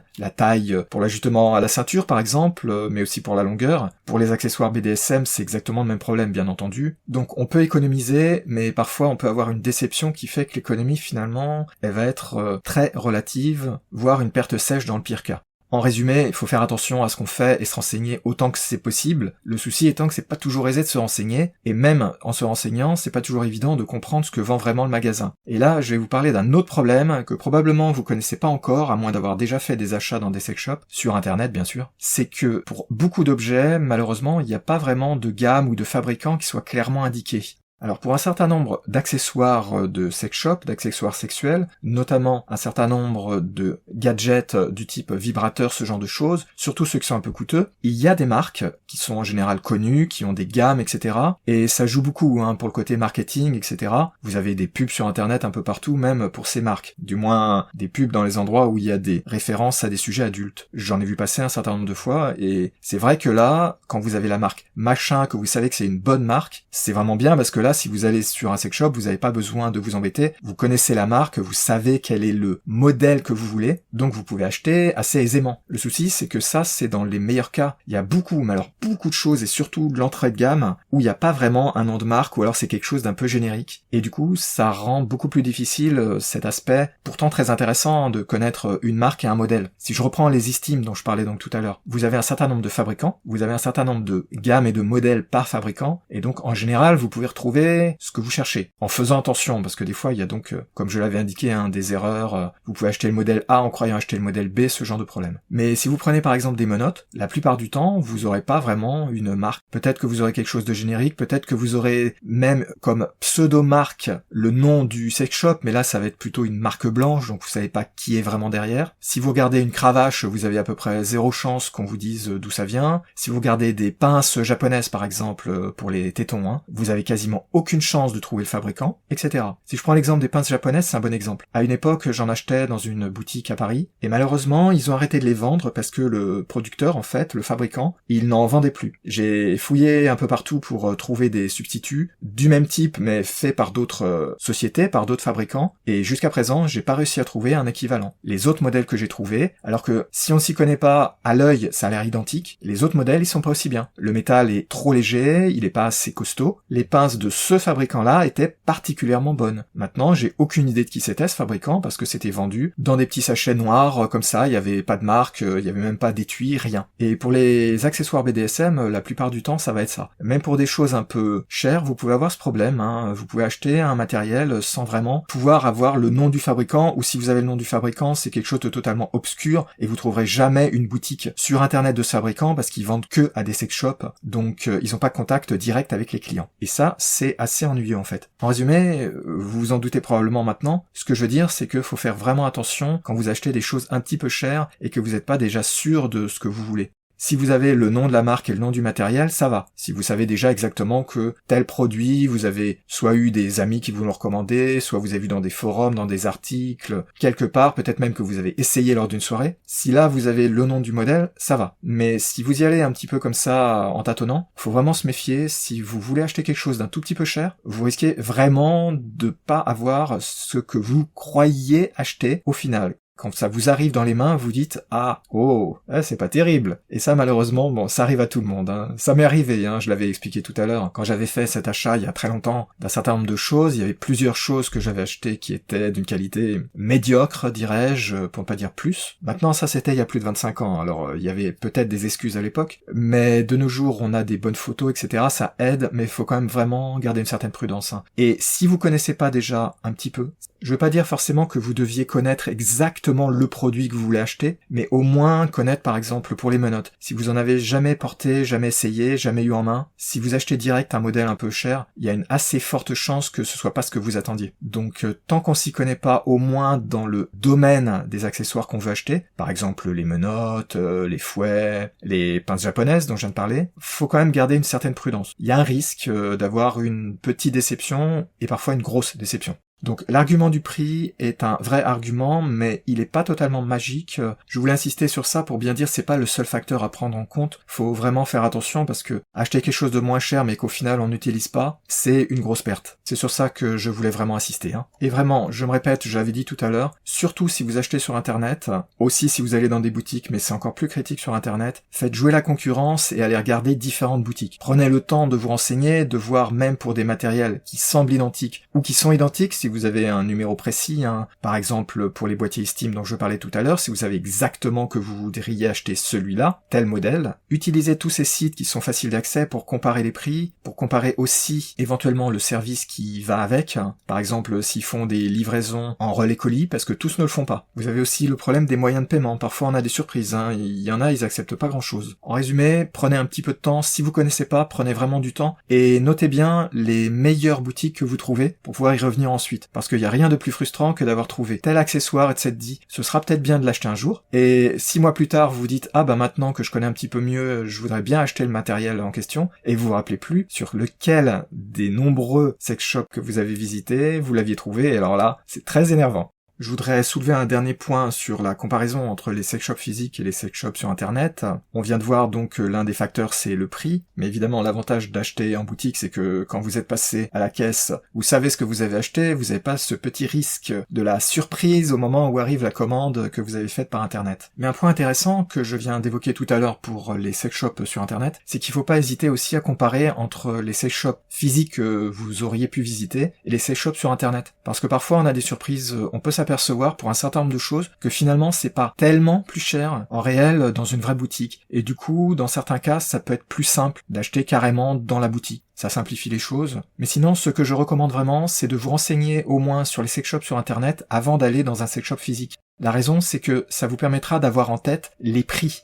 pour l'ajustement à la ceinture par exemple, mais aussi pour la longueur. Pour les accessoires BDSM, c'est exactement le même problème bien entendu. Donc on peut économiser, mais parfois on peut avoir une déception qui fait que l'économie finalement, elle va être très relative, voire une perte sèche dans le pire cas. En résumé, il faut faire attention à ce qu'on fait et se renseigner autant que c'est possible. Le souci étant que c'est pas toujours aisé de se renseigner, et même en se renseignant, c'est pas toujours évident de comprendre ce que vend vraiment le magasin. Et là, je vais vous parler d'un autre problème que probablement vous connaissez pas encore, à moins d'avoir déjà fait des achats dans des sex shops, sur internet bien sûr. C'est que pour beaucoup d'objets, malheureusement, il n'y a pas vraiment de gamme ou de fabricant qui soit clairement indiqué. Alors pour un certain nombre d'accessoires de sex shop, d'accessoires sexuels, notamment un certain nombre de gadgets du type vibrateur, ce genre de choses, surtout ceux qui sont un peu coûteux, il y a des marques qui sont en général connues, qui ont des gammes, etc. Et ça joue beaucoup pour le côté marketing, etc. Vous avez des pubs sur internet un peu partout, même pour ces marques. Du moins des pubs dans les endroits où il y a des références à des sujets adultes. J'en ai vu passer un certain nombre de fois, et c'est vrai que là, quand vous avez la marque machin, que vous savez que c'est une bonne marque, c'est vraiment bien parce que là, si vous allez sur un sex shop, vous n'avez pas besoin de vous embêter, vous connaissez la marque, vous savez quel est le modèle que vous voulez, donc vous pouvez acheter assez aisément. Le souci, c'est que ça, c'est dans les meilleurs cas. Il y a beaucoup, mais alors beaucoup de choses, et surtout de l'entrée de gamme, où il n'y a pas vraiment un nom de marque, ou alors c'est quelque chose d'un peu générique. Et du coup, ça rend beaucoup plus difficile cet aspect, pourtant très intéressant, de connaître une marque et un modèle. Si je reprends les estimes dont je parlais donc tout à l'heure, vous avez un certain nombre de fabricants, vous avez un certain nombre de gammes et de modèles par fabricant, et donc en général, vous pouvez retrouver ce que vous cherchez, en faisant attention, parce que des fois il y a donc, comme je l'avais indiqué, des erreurs, vous pouvez acheter le modèle A en croyant acheter le modèle B, ce genre de problème. Mais si vous prenez par exemple des menottes, la plupart du temps, vous aurez pas vraiment une marque. Peut-être que vous aurez quelque chose de générique, peut-être que vous aurez même comme pseudo-marque le nom du sex shop, mais là ça va être plutôt une marque blanche, donc vous savez pas qui est vraiment derrière. Si vous regardez une cravache, vous avez à peu près zéro chance qu'on vous dise d'où ça vient. Si vous regardez des pinces japonaises par exemple, pour les tétons, vous avez quasiment aucune chance de trouver le fabricant, etc. Si je prends l'exemple des pinces japonaises, c'est un bon exemple. À une époque, j'en achetais dans une boutique à Paris, et malheureusement, ils ont arrêté de les vendre parce que le producteur, en fait, le fabricant, il n'en vendait plus. J'ai fouillé un peu partout pour trouver des substituts du même type, mais faits par d'autres sociétés, par d'autres fabricants, et jusqu'à présent, j'ai pas réussi à trouver un équivalent. Les autres modèles que j'ai trouvés, alors que si on s'y connaît pas, à l'œil, ça a l'air identique, les autres modèles, ils sont pas aussi bien. Le métal est trop léger, il est pas assez costaud, les pinces de ce fabricant-là était particulièrement bonne. Maintenant, j'ai aucune idée de qui c'était ce fabricant parce que c'était vendu dans des petits sachets noirs comme ça, il y avait pas de marque, il y avait même pas d'étui, rien. Et pour les accessoires BDSM, la plupart du temps, ça va être ça. Même pour des choses un peu chères, vous pouvez avoir ce problème, vous pouvez acheter un matériel sans vraiment pouvoir avoir le nom du fabricant, ou si vous avez le nom du fabricant, c'est quelque chose de totalement obscur et vous trouverez jamais une boutique sur internet de ce fabricant parce qu'ils vendent que à des sex shops, donc ils ont pas de contact direct avec les clients. Et ça, c'est assez ennuyeux en fait. En résumé, vous vous en doutez probablement maintenant, ce que je veux dire c'est que faut faire vraiment attention quand vous achetez des choses un petit peu chères et que vous n'êtes pas déjà sûr de ce que vous voulez. Si vous avez le nom de la marque et le nom du matériel, ça va. Si vous savez déjà exactement que tel produit, vous avez soit eu des amis qui vous l'ont recommandé, soit vous avez vu dans des forums, dans des articles, quelque part, peut-être même que vous avez essayé lors d'une soirée. Si là, vous avez le nom du modèle, ça va. Mais si vous y allez un petit peu comme ça, en tâtonnant, faut vraiment se méfier. Si vous voulez acheter quelque chose d'un tout petit peu cher, vous risquez vraiment de pas avoir ce que vous croyez acheter au final. Quand ça vous arrive dans les mains, vous dites « Ah, oh, c'est pas terrible !» Et ça, malheureusement, bon, ça arrive à tout le monde. Ça m'est arrivé, je l'avais expliqué tout à l'heure. Quand j'avais fait cet achat il y a très longtemps d'un certain nombre de choses, il y avait plusieurs choses que j'avais achetées qui étaient d'une qualité médiocre, dirais-je, pour ne pas dire plus. Maintenant, ça, c'était il y a plus de 25 ans. Alors, il y avait peut-être des excuses à l'époque, mais de nos jours, on a des bonnes photos, etc. Ça aide, mais il faut quand même vraiment garder une certaine prudence. Et si vous connaissez pas déjà un petit peu, je veux pas dire forcément que vous deviez connaître exactement le produit que vous voulez acheter, mais au moins connaître par exemple pour les menottes. Si vous en avez jamais porté, jamais essayé, jamais eu en main, si vous achetez direct un modèle un peu cher, il y a une assez forte chance que ce soit pas ce que vous attendiez. Donc tant qu'on s'y connaît pas au moins dans le domaine des accessoires qu'on veut acheter, par exemple les menottes, les fouets, les pinces japonaises dont je viens de parler, faut quand même garder une certaine prudence. Il y a un risque d'avoir une petite déception et parfois une grosse déception. Donc l'argument du prix est un vrai argument, mais il est pas totalement magique. Je voulais insister sur ça pour bien dire c'est pas le seul facteur à prendre en compte. Faut vraiment faire attention parce que acheter quelque chose de moins cher mais qu'au final on n'utilise pas, c'est une grosse perte. C'est sur ça que je voulais vraiment insister. Et vraiment, je me répète, je l'avais dit tout à l'heure, surtout si vous achetez sur Internet, aussi si vous allez dans des boutiques, mais c'est encore plus critique sur Internet, faites jouer la concurrence et allez regarder différentes boutiques. Prenez le temps de vous renseigner, de voir même pour des matériels qui semblent identiques ou qui sont identiques si vous avez un numéro précis, par exemple pour les boîtiers Steam dont je parlais tout à l'heure, si vous savez exactement que vous voudriez acheter celui-là, tel modèle, utilisez tous ces sites qui sont faciles d'accès pour comparer les prix, pour comparer aussi éventuellement le service qui va avec, par exemple s'ils font des livraisons en relais colis, parce que tous ne le font pas. Vous avez aussi le problème des moyens de paiement, parfois on a des surprises, il y en a, ils acceptent pas grand-chose. En résumé, prenez un petit peu de temps, si vous connaissez pas, prenez vraiment du temps, et notez bien les meilleures boutiques que vous trouvez pour pouvoir y revenir ensuite. Parce qu'il y a rien de plus frustrant que d'avoir trouvé tel accessoire et de s'être dit, ce sera peut-être bien de l'acheter un jour, et 6 mois plus tard vous vous dites, ah bah maintenant que je connais un petit peu mieux, je voudrais bien acheter le matériel en question, et vous vous rappelez plus sur lequel des nombreux sex shops que vous avez visités, vous l'aviez trouvé, et alors là, c'est très énervant. Je voudrais soulever un dernier point sur la comparaison entre les sex shops physiques et les sex shops sur Internet. On vient de voir donc que l'un des facteurs c'est le prix, mais évidemment l'avantage d'acheter en boutique c'est que quand vous êtes passé à la caisse, vous savez ce que vous avez acheté, vous n'avez pas ce petit risque de la surprise au moment où arrive la commande que vous avez faite par Internet. Mais un point intéressant que je viens d'évoquer tout à l'heure pour les sex shops sur Internet, c'est qu'il faut pas hésiter aussi à comparer entre les sex shops physiques que vous auriez pu visiter et les sex shops sur Internet. Parce que parfois on a des surprises, on peut s'apercevoir pour un certain nombre de choses que finalement c'est pas tellement plus cher en réel dans une vraie boutique. Et du coup, dans certains cas, ça peut être plus simple d'acheter carrément dans la boutique. Ça simplifie les choses. Mais sinon, ce que je recommande vraiment, c'est de vous renseigner au moins sur les sex shops sur Internet avant d'aller dans un sex shop physique. La raison, c'est que ça vous permettra d'avoir en tête les prix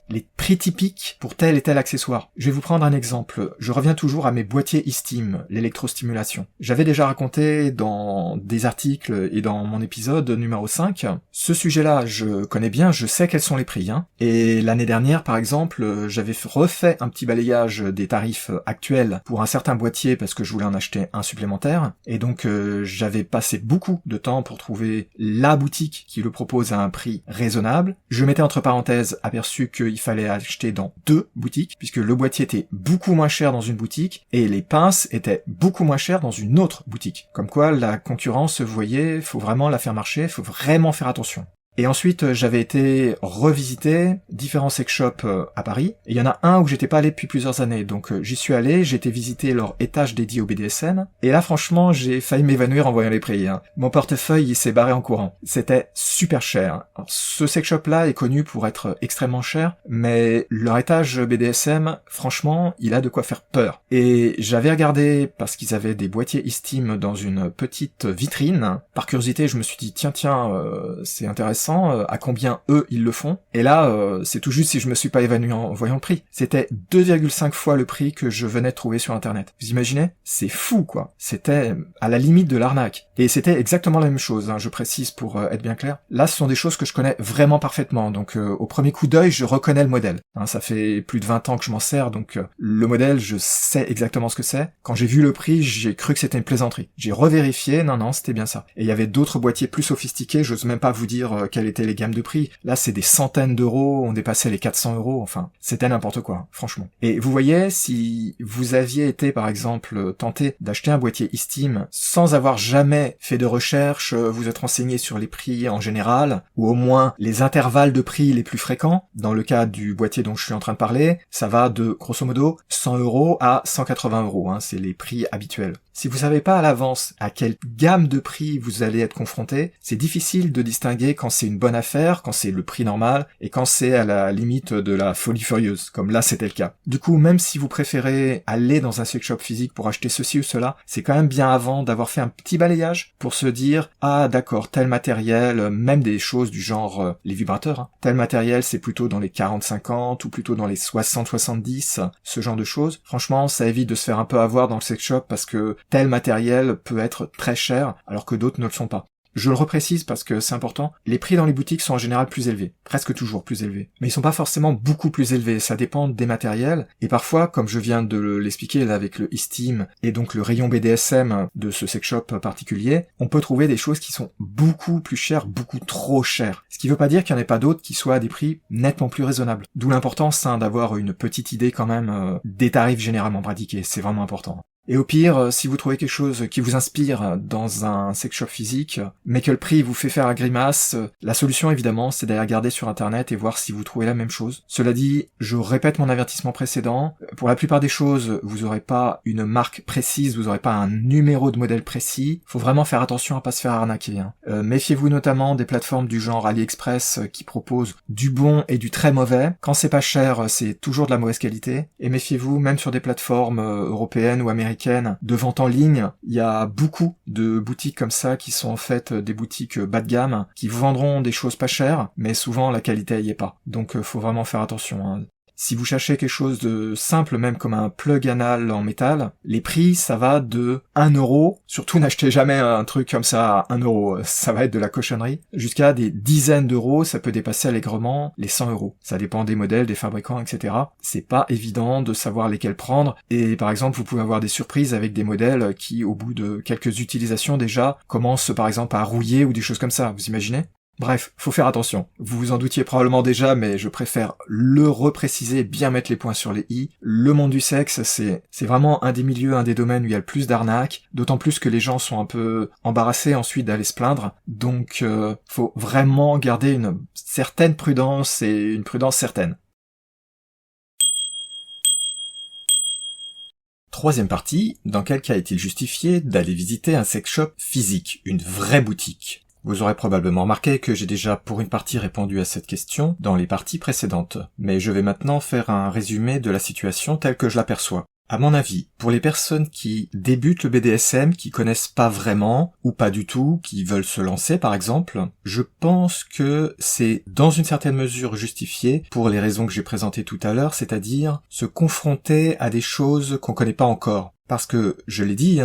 typiques pour tel et tel accessoire. Je vais vous prendre un exemple. Je reviens toujours à mes boîtiers eSteam, l'électrostimulation. J'avais déjà raconté dans des articles et dans mon épisode numéro 5, ce sujet-là, je connais bien, je sais quels sont les prix. Et l'année dernière, par exemple, j'avais refait un petit balayage des tarifs actuels pour un certain boîtier parce que je voulais en acheter un supplémentaire. Et donc, j'avais passé beaucoup de temps pour trouver la boutique qui le propose à un prix raisonnable. Je m'étais entre parenthèses aperçu qu'il fallait acheter dans 2 boutiques, puisque le boîtier était beaucoup moins cher dans une boutique, et les pinces étaient beaucoup moins chères dans une autre boutique. Comme quoi, la concurrence, vous voyez, faut vraiment la faire marcher, faut vraiment faire attention. Et ensuite, j'avais été revisiter différents sex shops à Paris. Et il y en a un où j'étais pas allé depuis plusieurs années. Donc j'y suis allé, j'ai été visiter leur étage dédié au BDSM. Et là, franchement, j'ai failli m'évanouir en voyant les prix. Mon portefeuille, il s'est barré en courant. C'était super cher. Alors, ce sex shop-là est connu pour être extrêmement cher, mais leur étage BDSM, franchement, il a de quoi faire peur. Et j'avais regardé, parce qu'ils avaient des boîtiers eSteam dans une petite vitrine. Par curiosité, je me suis dit, tiens, c'est intéressant. À combien eux ils le font, et là c'est tout juste si je me suis pas évanoui en voyant le prix. C'était 2,5 fois le prix que je venais de trouver sur Internet. Vous imaginez? C'est fou quoi. C'était à la limite de l'arnaque. Et c'était exactement la même chose, je précise pour être bien clair. Là ce sont des choses que je connais vraiment parfaitement, donc au premier coup d'œil je reconnais le modèle. Ça fait plus de 20 ans que je m'en sers, donc le modèle je sais exactement ce que c'est. Quand j'ai vu le prix, j'ai cru que c'était une plaisanterie. J'ai revérifié, non c'était bien ça. Et il y avait d'autres boîtiers plus sophistiqués, j'ose même pas vous dire quelles étaient les gammes de prix. Là, c'est des centaines d'euros, on dépassait les 400 €, enfin, c'était n'importe quoi, franchement. Et vous voyez, si vous aviez été, par exemple, tenté d'acheter un boîtier eSteam sans avoir jamais fait de recherche, vous êtes renseigné sur les prix en général, ou au moins les intervalles de prix les plus fréquents, dans le cas du boîtier dont je suis en train de parler, ça va de, grosso modo, 100 € à 180 €, c'est les prix habituels. Si vous savez pas à l'avance à quelle gamme de prix vous allez être confronté, c'est difficile de distinguer quand c'est une bonne affaire, quand c'est le prix normal, et quand c'est à la limite de la folie furieuse, comme là c'était le cas. Du coup, même si vous préférez aller dans un sex shop physique pour acheter ceci ou cela, c'est quand même bien avant d'avoir fait un petit balayage pour se dire « Ah d'accord, tel matériel, même des choses du genre les vibrateurs, tel matériel c'est plutôt dans les 40-50 ou plutôt dans les 60-70, ce genre de choses. » Franchement, ça évite de se faire un peu avoir dans le sex shop parce que tel matériel peut être très cher alors que d'autres ne le sont pas. Je le reprécise parce que c'est important, les prix dans les boutiques sont en général plus élevés, presque toujours plus élevés. Mais ils sont pas forcément beaucoup plus élevés, ça dépend des matériels, et parfois, comme je viens de l'expliquer là avec le e-Steam, et donc le rayon BDSM de ce sex shop particulier, on peut trouver des choses qui sont beaucoup plus chères, beaucoup trop chères. Ce qui veut pas dire qu'il n'y en ait pas d'autres qui soient à des prix nettement plus raisonnables. D'où l'importance d'avoir une petite idée quand même des tarifs généralement pratiqués, c'est vraiment important. Et au pire, si vous trouvez quelque chose qui vous inspire dans un sex shop physique, mais que le prix vous fait faire la grimace, la solution évidemment, c'est d'aller regarder sur internet et voir si vous trouvez la même chose. Cela dit, je répète mon avertissement précédent, pour la plupart des choses, vous aurez pas une marque précise, vous aurez pas un numéro de modèle précis, faut vraiment faire attention à pas se faire arnaquer. Méfiez-vous notamment des plateformes du genre AliExpress qui proposent du bon et du très mauvais. Quand c'est pas cher, c'est toujours de la mauvaise qualité. Et méfiez-vous même sur des plateformes européennes ou américaines de vente en ligne, il y a beaucoup de boutiques comme ça qui sont en fait des boutiques bas de gamme, qui vous vendront des choses pas chères, mais souvent la qualité y est pas. Donc faut vraiment faire attention. Si vous cherchez quelque chose de simple, même comme un plug anal en métal, les prix, ça va de 1€, surtout n'achetez jamais un truc comme ça à 1€, ça va être de la cochonnerie, jusqu'à des dizaines d'euros, ça peut dépasser allègrement les 100€. Ça dépend des modèles, des fabricants, etc. C'est pas évident de savoir lesquels prendre, et par exemple, vous pouvez avoir des surprises avec des modèles qui, au bout de quelques utilisations déjà, commencent par exemple à rouiller ou des choses comme ça, vous imaginez ? Bref, faut faire attention. Vous vous en doutiez probablement déjà, mais je préfère le repréciser, bien mettre les points sur les i. Le monde du sexe, c'est vraiment un des milieux, un des domaines où il y a le plus d'arnaques, d'autant plus que les gens sont un peu embarrassés ensuite d'aller se plaindre. Donc, faut vraiment garder une certaine prudence et une prudence certaine. Troisième partie, dans quel cas est-il justifié d'aller visiter un sex shop physique, une vraie boutique ? Vous aurez probablement remarqué que j'ai déjà pour une partie répondu à cette question dans les parties précédentes, mais je vais maintenant faire un résumé de la situation telle que je l'aperçois. À mon avis, pour les personnes qui débutent le BDSM, qui connaissent pas vraiment, ou pas du tout, qui veulent se lancer par exemple, je pense que c'est dans une certaine mesure justifié pour les raisons que j'ai présentées tout à l'heure, c'est-à-dire se confronter à des choses qu'on connaît pas encore. Parce que, je l'ai dit,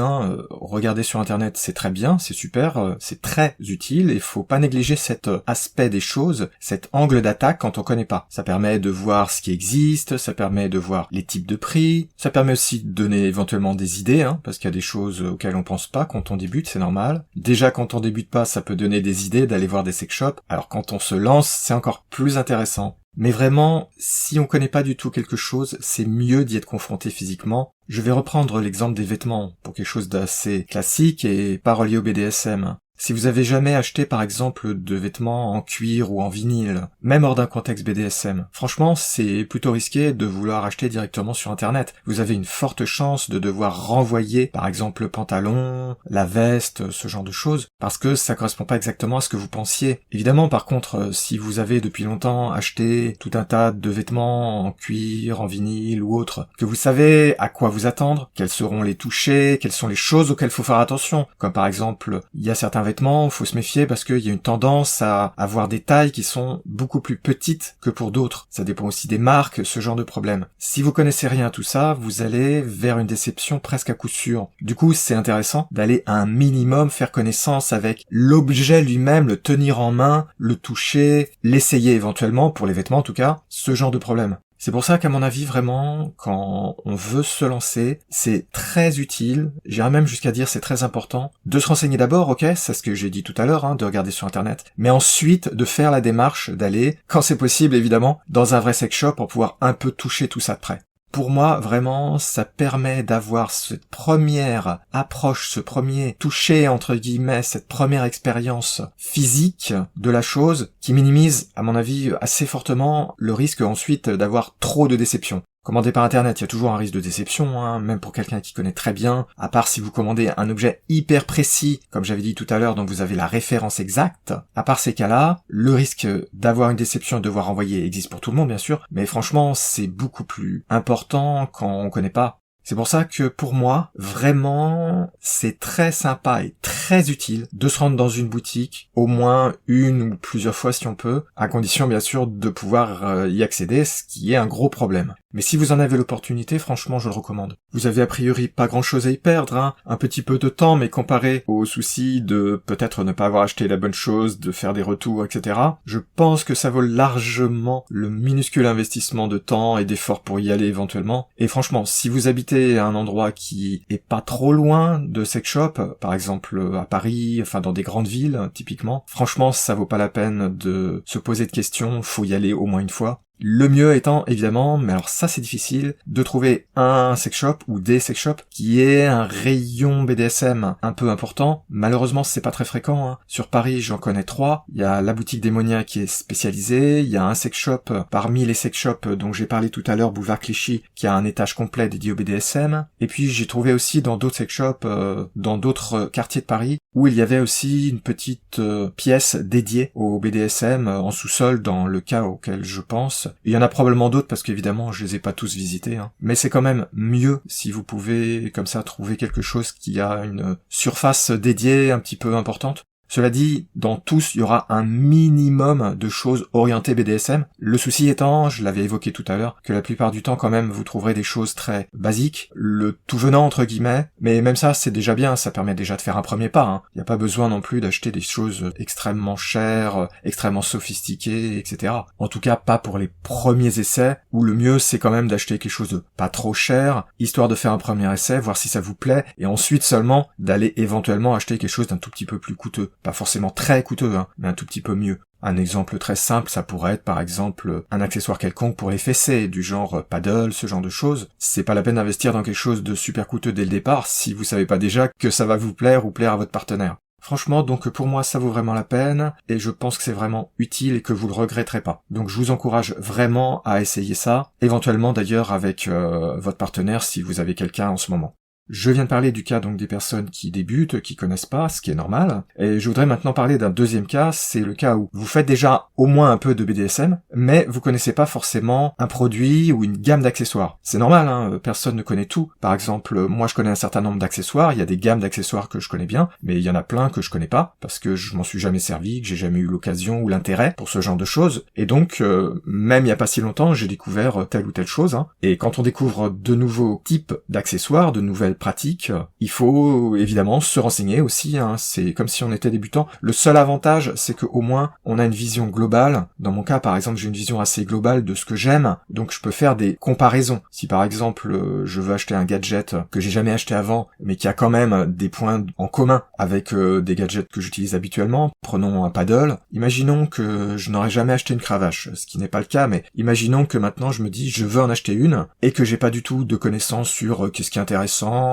regarder sur internet c'est très bien, c'est super, c'est très utile, et faut pas négliger cet aspect des choses, cet angle d'attaque quand on connaît pas. Ça permet de voir ce qui existe, ça permet de voir les types de prix, ça permet aussi de donner éventuellement des idées, parce qu'il y a des choses auxquelles on pense pas quand on débute, c'est normal. Déjà quand on débute pas, ça peut donner des idées d'aller voir des sex shops, alors quand on se lance, c'est encore plus intéressant. Mais vraiment, si on connaît pas du tout quelque chose, c'est mieux d'y être confronté physiquement. Je vais reprendre l'exemple des vêtements, pour quelque chose d'assez classique et pas relié au BDSM. Si vous avez jamais acheté par exemple de vêtements en cuir ou en vinyle, même hors d'un contexte BDSM, franchement c'est plutôt risqué de vouloir acheter directement sur internet. Vous avez une forte chance de devoir renvoyer par exemple le pantalon, la veste, ce genre de choses, parce que ça correspond pas exactement à ce que vous pensiez. Évidemment par contre, si vous avez depuis longtemps acheté tout un tas de vêtements en cuir, en vinyle ou autre, que vous savez à quoi vous attendre, quels seront les touchés, quelles sont les choses auxquelles faut faire attention, comme par exemple, il y a certains vêtements, faut se méfier parce qu'il y a une tendance à avoir des tailles qui sont beaucoup plus petites que pour d'autres. Ça dépend aussi des marques, ce genre de problème. Si vous connaissez rien à tout ça, vous allez vers une déception presque à coup sûr. Du coup, c'est intéressant d'aller à un minimum faire connaissance avec l'objet lui-même, le tenir en main, le toucher, l'essayer éventuellement, pour les vêtements en tout cas, ce genre de problème. C'est pour ça qu'à mon avis, vraiment, quand on veut se lancer, c'est très utile, j'irais même jusqu'à dire c'est très important, de se renseigner d'abord, ok, c'est ce que j'ai dit tout à l'heure, de regarder sur internet, mais ensuite de faire la démarche d'aller, quand c'est possible évidemment, dans un vrai sex shop pour pouvoir un peu toucher tout ça de près. Pour moi, vraiment, ça permet d'avoir cette première approche, ce premier toucher, entre guillemets, cette première expérience physique de la chose qui minimise, à mon avis, assez fortement le risque ensuite d'avoir trop de déception. Commander par internet, il y a toujours un risque de déception, même pour quelqu'un qui connaît très bien, à part si vous commandez un objet hyper précis, comme j'avais dit tout à l'heure, dont vous avez la référence exacte. À part ces cas-là, le risque d'avoir une déception et de devoir renvoyer existe pour tout le monde, bien sûr, mais franchement, c'est beaucoup plus important quand on connaît pas. C'est pour ça que pour moi, vraiment, c'est très sympa et très utile de se rendre dans une boutique, au moins une ou plusieurs fois si on peut, à condition bien sûr de pouvoir y accéder, ce qui est un gros problème. Mais si vous en avez l'opportunité, franchement, je le recommande. Vous avez a priori pas grand chose à y perdre, hein, un petit peu de temps, mais comparé au souci de peut-être ne pas avoir acheté la bonne chose, de faire des retours, etc., je pense que ça vaut largement le minuscule investissement de temps et d'efforts pour y aller éventuellement. Et franchement, si vous habitez à un endroit qui est pas trop loin de sex shop, par exemple à Paris, enfin dans des grandes villes, typiquement, franchement, ça vaut pas la peine de se poser de questions, faut y aller au moins une fois. Le mieux étant, évidemment, mais alors ça c'est difficile, de trouver un sex shop ou des sex shops qui ait un rayon BDSM un peu important. Malheureusement, c'est pas très fréquent, hein. Sur Paris, j'en connais 3. Il y a la boutique Démonia qui est spécialisée, il y a un sex shop parmi les sex shops dont j'ai parlé tout à l'heure, Boulevard Clichy, qui a un étage complet dédié au BDSM. Et puis j'ai trouvé aussi dans d'autres sex shops, dans d'autres quartiers de Paris, où il y avait aussi une petite pièce dédiée au BDSM en sous-sol dans le cas auquel je pense. Il y en a probablement d'autres parce qu'évidemment je les ai pas tous visités, hein. Mais c'est quand même mieux si vous pouvez comme ça trouver quelque chose qui a une surface dédiée un petit peu importante. Cela dit, dans tous, il y aura un minimum de choses orientées BDSM. Le souci étant, je l'avais évoqué tout à l'heure, que la plupart du temps quand même vous trouverez des choses très basiques, le tout venant entre guillemets, mais même ça c'est déjà bien, ça permet déjà de faire un premier pas, hein. Il n'y a pas besoin non plus d'acheter des choses extrêmement chères, extrêmement sophistiquées, etc. En tout cas pas pour les premiers essais, où le mieux c'est quand même d'acheter quelque chose de pas trop cher, histoire de faire un premier essai, voir si ça vous plaît, et ensuite seulement d'aller éventuellement acheter quelque chose d'un tout petit peu plus coûteux. Pas forcément très coûteux, hein, mais un tout petit peu mieux. Un exemple très simple, ça pourrait être par exemple un accessoire quelconque pour les fessées, du genre paddle, ce genre de choses. C'est pas la peine d'investir dans quelque chose de super coûteux dès le départ si vous savez pas déjà que ça va vous plaire ou plaire à votre partenaire. Franchement, donc pour moi ça vaut vraiment la peine, et je pense que c'est vraiment utile et que vous le regretterez pas. Donc je vous encourage vraiment à essayer ça, éventuellement d'ailleurs avec votre partenaire si vous avez quelqu'un en ce moment. Je viens de parler du cas donc des personnes qui débutent, qui connaissent pas, ce qui est normal, et je voudrais maintenant parler d'un deuxième cas, c'est le cas où vous faites déjà au moins un peu de BDSM, mais vous connaissez pas forcément un produit ou une gamme d'accessoires. C'est normal, hein, personne ne connaît tout. Par exemple, moi je connais un certain nombre d'accessoires, il y a des gammes d'accessoires que je connais bien, mais il y en a plein que je connais pas, parce que je m'en suis jamais servi, que j'ai jamais eu l'occasion ou l'intérêt pour ce genre de choses, et donc, même il y a pas si longtemps, j'ai découvert telle ou telle chose, hein, et quand on découvre de nouveaux types d'accessoires, de nouvelles pratique, il faut évidemment se renseigner aussi, hein. C'est comme si on était débutant. Le seul avantage, c'est qu'au moins on a une vision globale. Dans mon cas, par exemple, j'ai une vision assez globale de ce que j'aime, donc je peux faire des comparaisons. Si par exemple je veux acheter un gadget que j'ai jamais acheté avant, mais qui a quand même des points en commun avec des gadgets que j'utilise habituellement, prenons un paddle, imaginons que je n'aurais jamais acheté une cravache, ce qui n'est pas le cas, mais imaginons que maintenant je me dis je veux en acheter une, et que j'ai pas du tout de connaissances sur qu'est-ce qui est intéressant,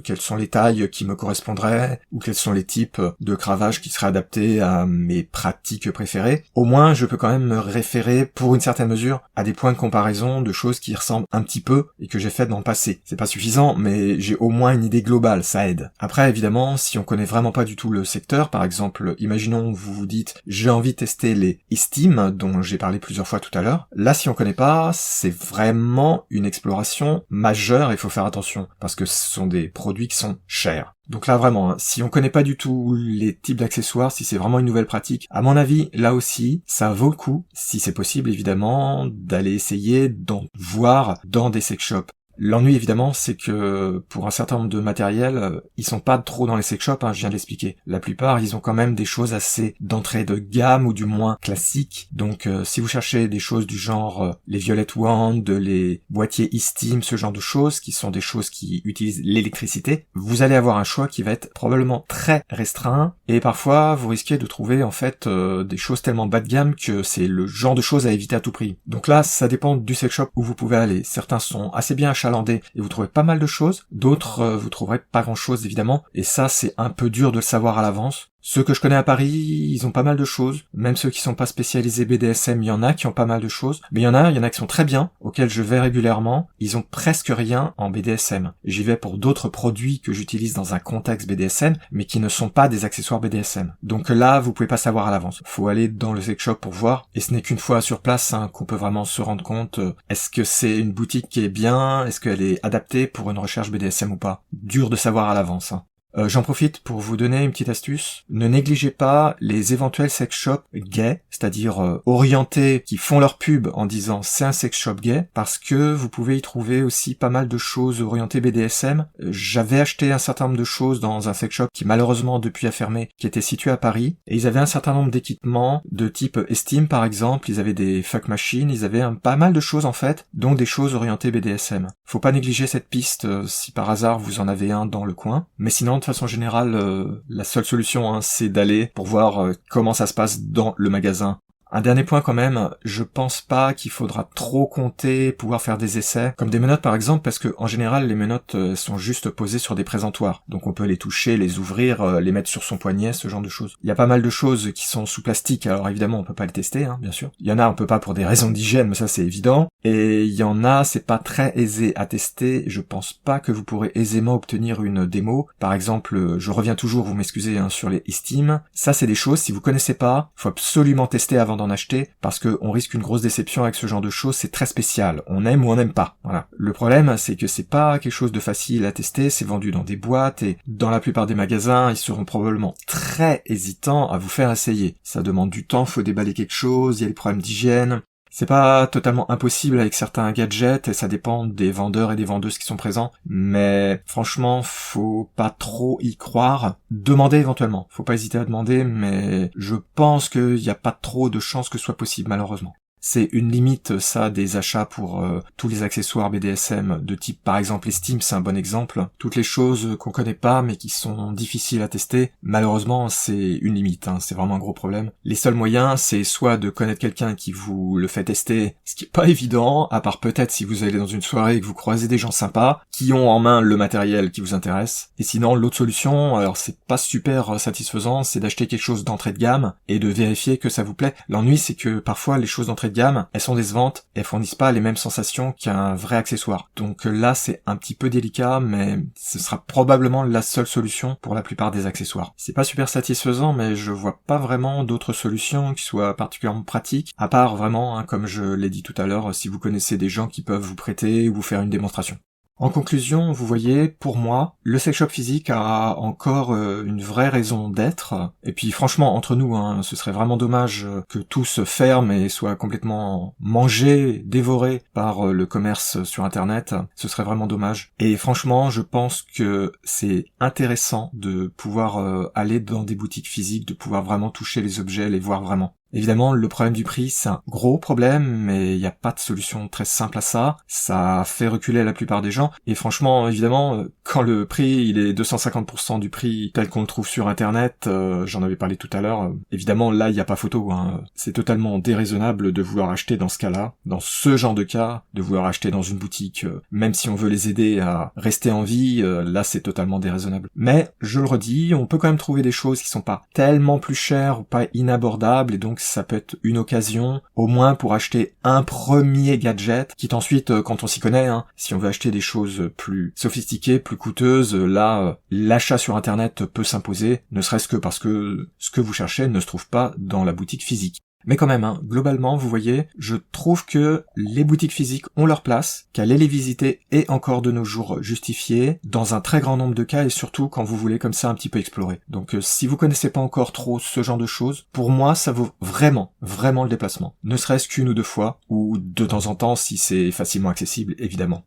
quelles sont les tailles qui me correspondraient, ou quels sont les types de cravaches qui seraient adaptés à mes pratiques préférées. Au moins, je peux quand même me référer, pour une certaine mesure, à des points de comparaison de choses qui ressemblent un petit peu et que j'ai faites dans le passé. C'est pas suffisant, mais j'ai au moins une idée globale, ça aide. Après, évidemment, si on connaît vraiment pas du tout le secteur, par exemple, imaginons vous vous dites j'ai envie de tester les Esteem, dont j'ai parlé plusieurs fois tout à l'heure. Là, si on connaît pas, c'est vraiment une exploration majeure et il faut faire attention, parce que ce sont des produits qui sont chers. Donc là vraiment, hein, si on connaît pas du tout les types d'accessoires, si c'est vraiment une nouvelle pratique, à mon avis, là aussi, ça vaut le coup, si c'est possible évidemment, d'aller essayer d'en voir dans des sex shops. L'ennui évidemment c'est que pour un certain nombre de matériels, ils sont pas trop dans les sex shops, hein, je viens de l'expliquer. La plupart ils ont quand même des choses assez d'entrée de gamme ou du moins classiques. Donc si vous cherchez des choses du genre les Violet Wand, les boîtiers Esteem, ce genre de choses qui sont des choses qui utilisent l'électricité, vous allez avoir un choix qui va être probablement très restreint et parfois vous risquez de trouver en fait des choses tellement bas de gamme que c'est le genre de choses à éviter à tout prix. Donc là ça dépend du sex shop où vous pouvez aller. Certains sont assez bien achalandés et vous trouvez pas mal de choses, d'autres vous trouverez pas grand chose évidemment, et ça c'est un peu dur de le savoir à l'avance. Ceux que je connais à Paris, ils ont pas mal de choses. Même ceux qui sont pas spécialisés BDSM, il y en a qui ont pas mal de choses. Mais il y en a qui sont très bien, auxquels je vais régulièrement. Ils ont presque rien en BDSM. J'y vais pour d'autres produits que j'utilise dans un contexte BDSM, mais qui ne sont pas des accessoires BDSM. Donc là, vous pouvez pas savoir à l'avance. Faut aller dans le sex shop pour voir. Et ce n'est qu'une fois sur place qu'on peut vraiment se rendre compte. Est-ce que c'est une boutique qui est bien? Est-ce qu'elle est adaptée pour une recherche BDSM ou pas? Dur de savoir à l'avance. J'en profite pour vous donner une petite astuce. Ne négligez pas les éventuels sex shops gays, c'est-à-dire orientés, qui font leur pub en disant c'est un sex shop gay, parce que vous pouvez y trouver aussi pas mal de choses orientées BDSM. J'avais acheté un certain nombre de choses dans un sex shop qui malheureusement depuis a fermé, qui était situé à Paris, et ils avaient un certain nombre d'équipements de type Esteem par exemple, ils avaient des fuck machines, ils avaient pas mal de choses en fait, dont des choses orientées BDSM. Faut pas négliger cette piste si par hasard vous en avez un dans le coin, mais sinon de façon générale, la seule solution, c'est d'aller pour voir comment ça se passe dans le magasin. Un dernier point quand même, je pense pas qu'il faudra trop compter, pouvoir faire des essais, comme des menottes par exemple, parce que en général les menottes sont juste posées sur des présentoirs, donc on peut les toucher, les ouvrir, les mettre sur son poignet, ce genre de choses. Il y a pas mal de choses qui sont sous plastique, alors évidemment on peut pas les tester, bien sûr. Il y en a on peut pas pour des raisons d'hygiène, mais ça c'est évident, et il y en a c'est pas très aisé à tester, je pense pas que vous pourrez aisément obtenir une démo. Par exemple, je reviens toujours, vous m'excusez, sur les Esteem, ça c'est des choses, si vous connaissez pas, faut absolument tester avant d'en acheter, parce que on risque une grosse déception avec ce genre de choses, c'est très spécial, on aime ou on n'aime pas, voilà. Le problème, c'est que c'est pas quelque chose de facile à tester, c'est vendu dans des boîtes, et dans la plupart des magasins, ils seront probablement très hésitants à vous faire essayer. Ça demande du temps, faut déballer quelque chose, il y a les problèmes d'hygiène. C'est pas totalement impossible avec certains gadgets, et ça dépend des vendeurs et des vendeuses qui sont présents, mais franchement, faut pas trop y croire. Demandez éventuellement, faut pas hésiter à demander, mais je pense qu'il y a pas trop de chances que ce soit possible, malheureusement. C'est une limite, ça, des achats pour tous les accessoires BDSM de type, par exemple, Esteem, c'est un bon exemple. Toutes les choses qu'on connaît pas, mais qui sont difficiles à tester, malheureusement, c'est une limite, c'est vraiment un gros problème. Les seuls moyens, c'est soit de connaître quelqu'un qui vous le fait tester, ce qui est pas évident, à part peut-être si vous allez dans une soirée et que vous croisez des gens sympas, qui ont en main le matériel qui vous intéresse. Et sinon, l'autre solution, alors c'est pas super satisfaisant, c'est d'acheter quelque chose d'entrée de gamme et de vérifier que ça vous plaît. L'ennui, c'est que parfois, les choses d'entrée de gamme, elles sont décevantes et elles fournissent pas les mêmes sensations qu'un vrai accessoire. Donc là, c'est un petit peu délicat, mais ce sera probablement la seule solution pour la plupart des accessoires. C'est pas super satisfaisant, mais je vois pas vraiment d'autres solutions qui soient particulièrement pratiques, à part vraiment, comme je l'ai dit tout à l'heure, si vous connaissez des gens qui peuvent vous prêter ou vous faire une démonstration. En conclusion, vous voyez, pour moi, le sex shop physique a encore une vraie raison d'être. Et puis franchement, entre nous, ce serait vraiment dommage que tout se ferme et soit complètement mangé, dévoré par le commerce sur Internet. Ce serait vraiment dommage. Et franchement, je pense que c'est intéressant de pouvoir aller dans des boutiques physiques, de pouvoir vraiment toucher les objets, les voir vraiment. Évidemment, le problème du prix, c'est un gros problème, mais il n'y a pas de solution très simple à ça. Ça fait reculer la plupart des gens. Et franchement, évidemment, quand le prix, il est 250% du prix tel qu'on le trouve sur Internet, j'en avais parlé tout à l'heure, évidemment, là, il n'y a pas photo. C'est totalement déraisonnable de vouloir acheter dans ce cas-là, dans ce genre de cas, de vouloir acheter dans une boutique, même si on veut les aider à rester en vie, là, c'est totalement déraisonnable. Mais, je le redis, on peut quand même trouver des choses qui sont pas tellement plus chères ou pas inabordables, et donc ça peut être une occasion, au moins pour acheter un premier gadget, quitte ensuite, quand on s'y connaît, si on veut acheter des choses plus sophistiquées, plus coûteuses, là, l'achat sur Internet peut s'imposer, ne serait-ce que parce que ce que vous cherchez ne se trouve pas dans la boutique physique. Mais quand même, globalement, vous voyez, je trouve que les boutiques physiques ont leur place, qu'aller les visiter est encore de nos jours justifié, dans un très grand nombre de cas, et surtout quand vous voulez comme ça un petit peu explorer. Donc si vous connaissez pas encore trop ce genre de choses, pour moi, ça vaut vraiment, vraiment le déplacement. Ne serait-ce qu'une ou deux fois, ou de temps en temps si c'est facilement accessible, évidemment.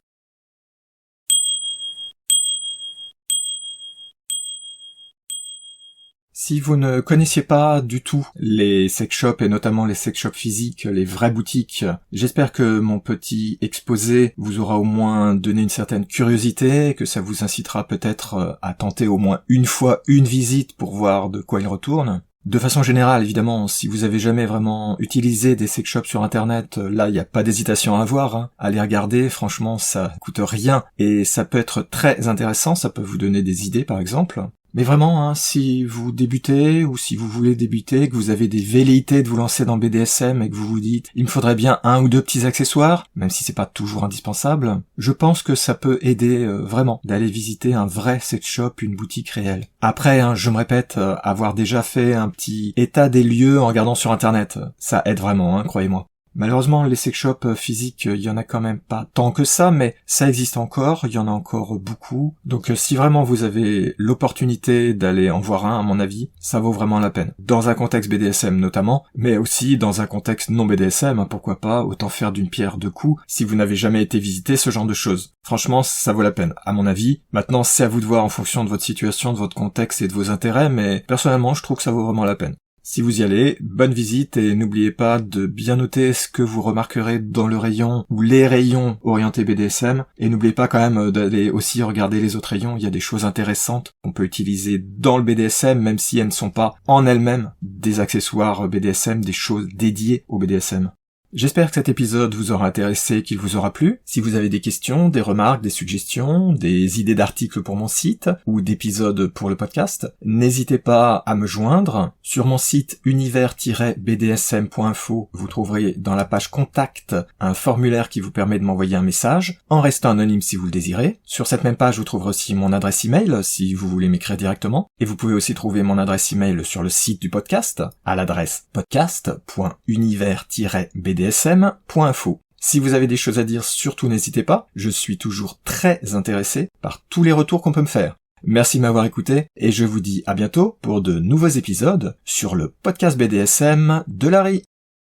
Si vous ne connaissiez pas du tout les sex shops et notamment les sex shops physiques, les vraies boutiques, j'espère que mon petit exposé vous aura au moins donné une certaine curiosité, que ça vous incitera peut-être à tenter au moins une fois une visite pour voir de quoi il retourne. De façon générale, évidemment, si vous avez jamais vraiment utilisé des sex shops sur Internet, là, il n'y a pas d'hésitation à avoir. Allez regarder, franchement, ça coûte rien et ça peut être très intéressant, ça peut vous donner des idées par exemple. Mais vraiment, si vous débutez, ou si vous voulez débuter, que vous avez des velléités de vous lancer dans le BDSM et que vous vous dites, il me faudrait bien 1 ou 2 petits accessoires, même si c'est pas toujours indispensable, je pense que ça peut aider vraiment d'aller visiter un vrai sex shop, une boutique réelle. Après, je me répète, avoir déjà fait un petit état des lieux en regardant sur internet, ça aide vraiment, croyez-moi. Malheureusement, les sex shops physiques, il y en a quand même pas tant que ça, mais ça existe encore, il y en a encore beaucoup. Donc si vraiment vous avez l'opportunité d'aller en voir un, à mon avis, ça vaut vraiment la peine. Dans un contexte BDSM notamment, mais aussi dans un contexte non BDSM, pourquoi pas, autant faire d'une pierre deux coups si vous n'avez jamais été visiter ce genre de choses. Franchement, ça vaut la peine, à mon avis. Maintenant, c'est à vous de voir en fonction de votre situation, de votre contexte et de vos intérêts, mais personnellement, je trouve que ça vaut vraiment la peine. Si vous y allez, bonne visite et n'oubliez pas de bien noter ce que vous remarquerez dans le rayon ou les rayons orientés BDSM et n'oubliez pas quand même d'aller aussi regarder les autres rayons, il y a des choses intéressantes qu'on peut utiliser dans le BDSM même si elles ne sont pas en elles-mêmes des accessoires BDSM, des choses dédiées au BDSM. J'espère que cet épisode vous aura intéressé, qu'il vous aura plu. Si vous avez des questions, des remarques, des suggestions, des idées d'articles pour mon site ou d'épisodes pour le podcast, n'hésitez pas à me joindre. Sur mon site univers-bdsm.info, vous trouverez dans la page contact un formulaire qui vous permet de m'envoyer un message, en restant anonyme si vous le désirez. Sur cette même page, vous trouverez aussi mon adresse email si vous voulez m'écrire directement. Et vous pouvez aussi trouver mon adresse email sur le site du podcast à l'adresse podcast.univers-bdsm.info. Si vous avez des choses à dire, surtout n'hésitez pas, je suis toujours très intéressé par tous les retours qu'on peut me faire. Merci de m'avoir écouté, et je vous dis à bientôt pour de nouveaux épisodes sur le podcast BDSM de Larry.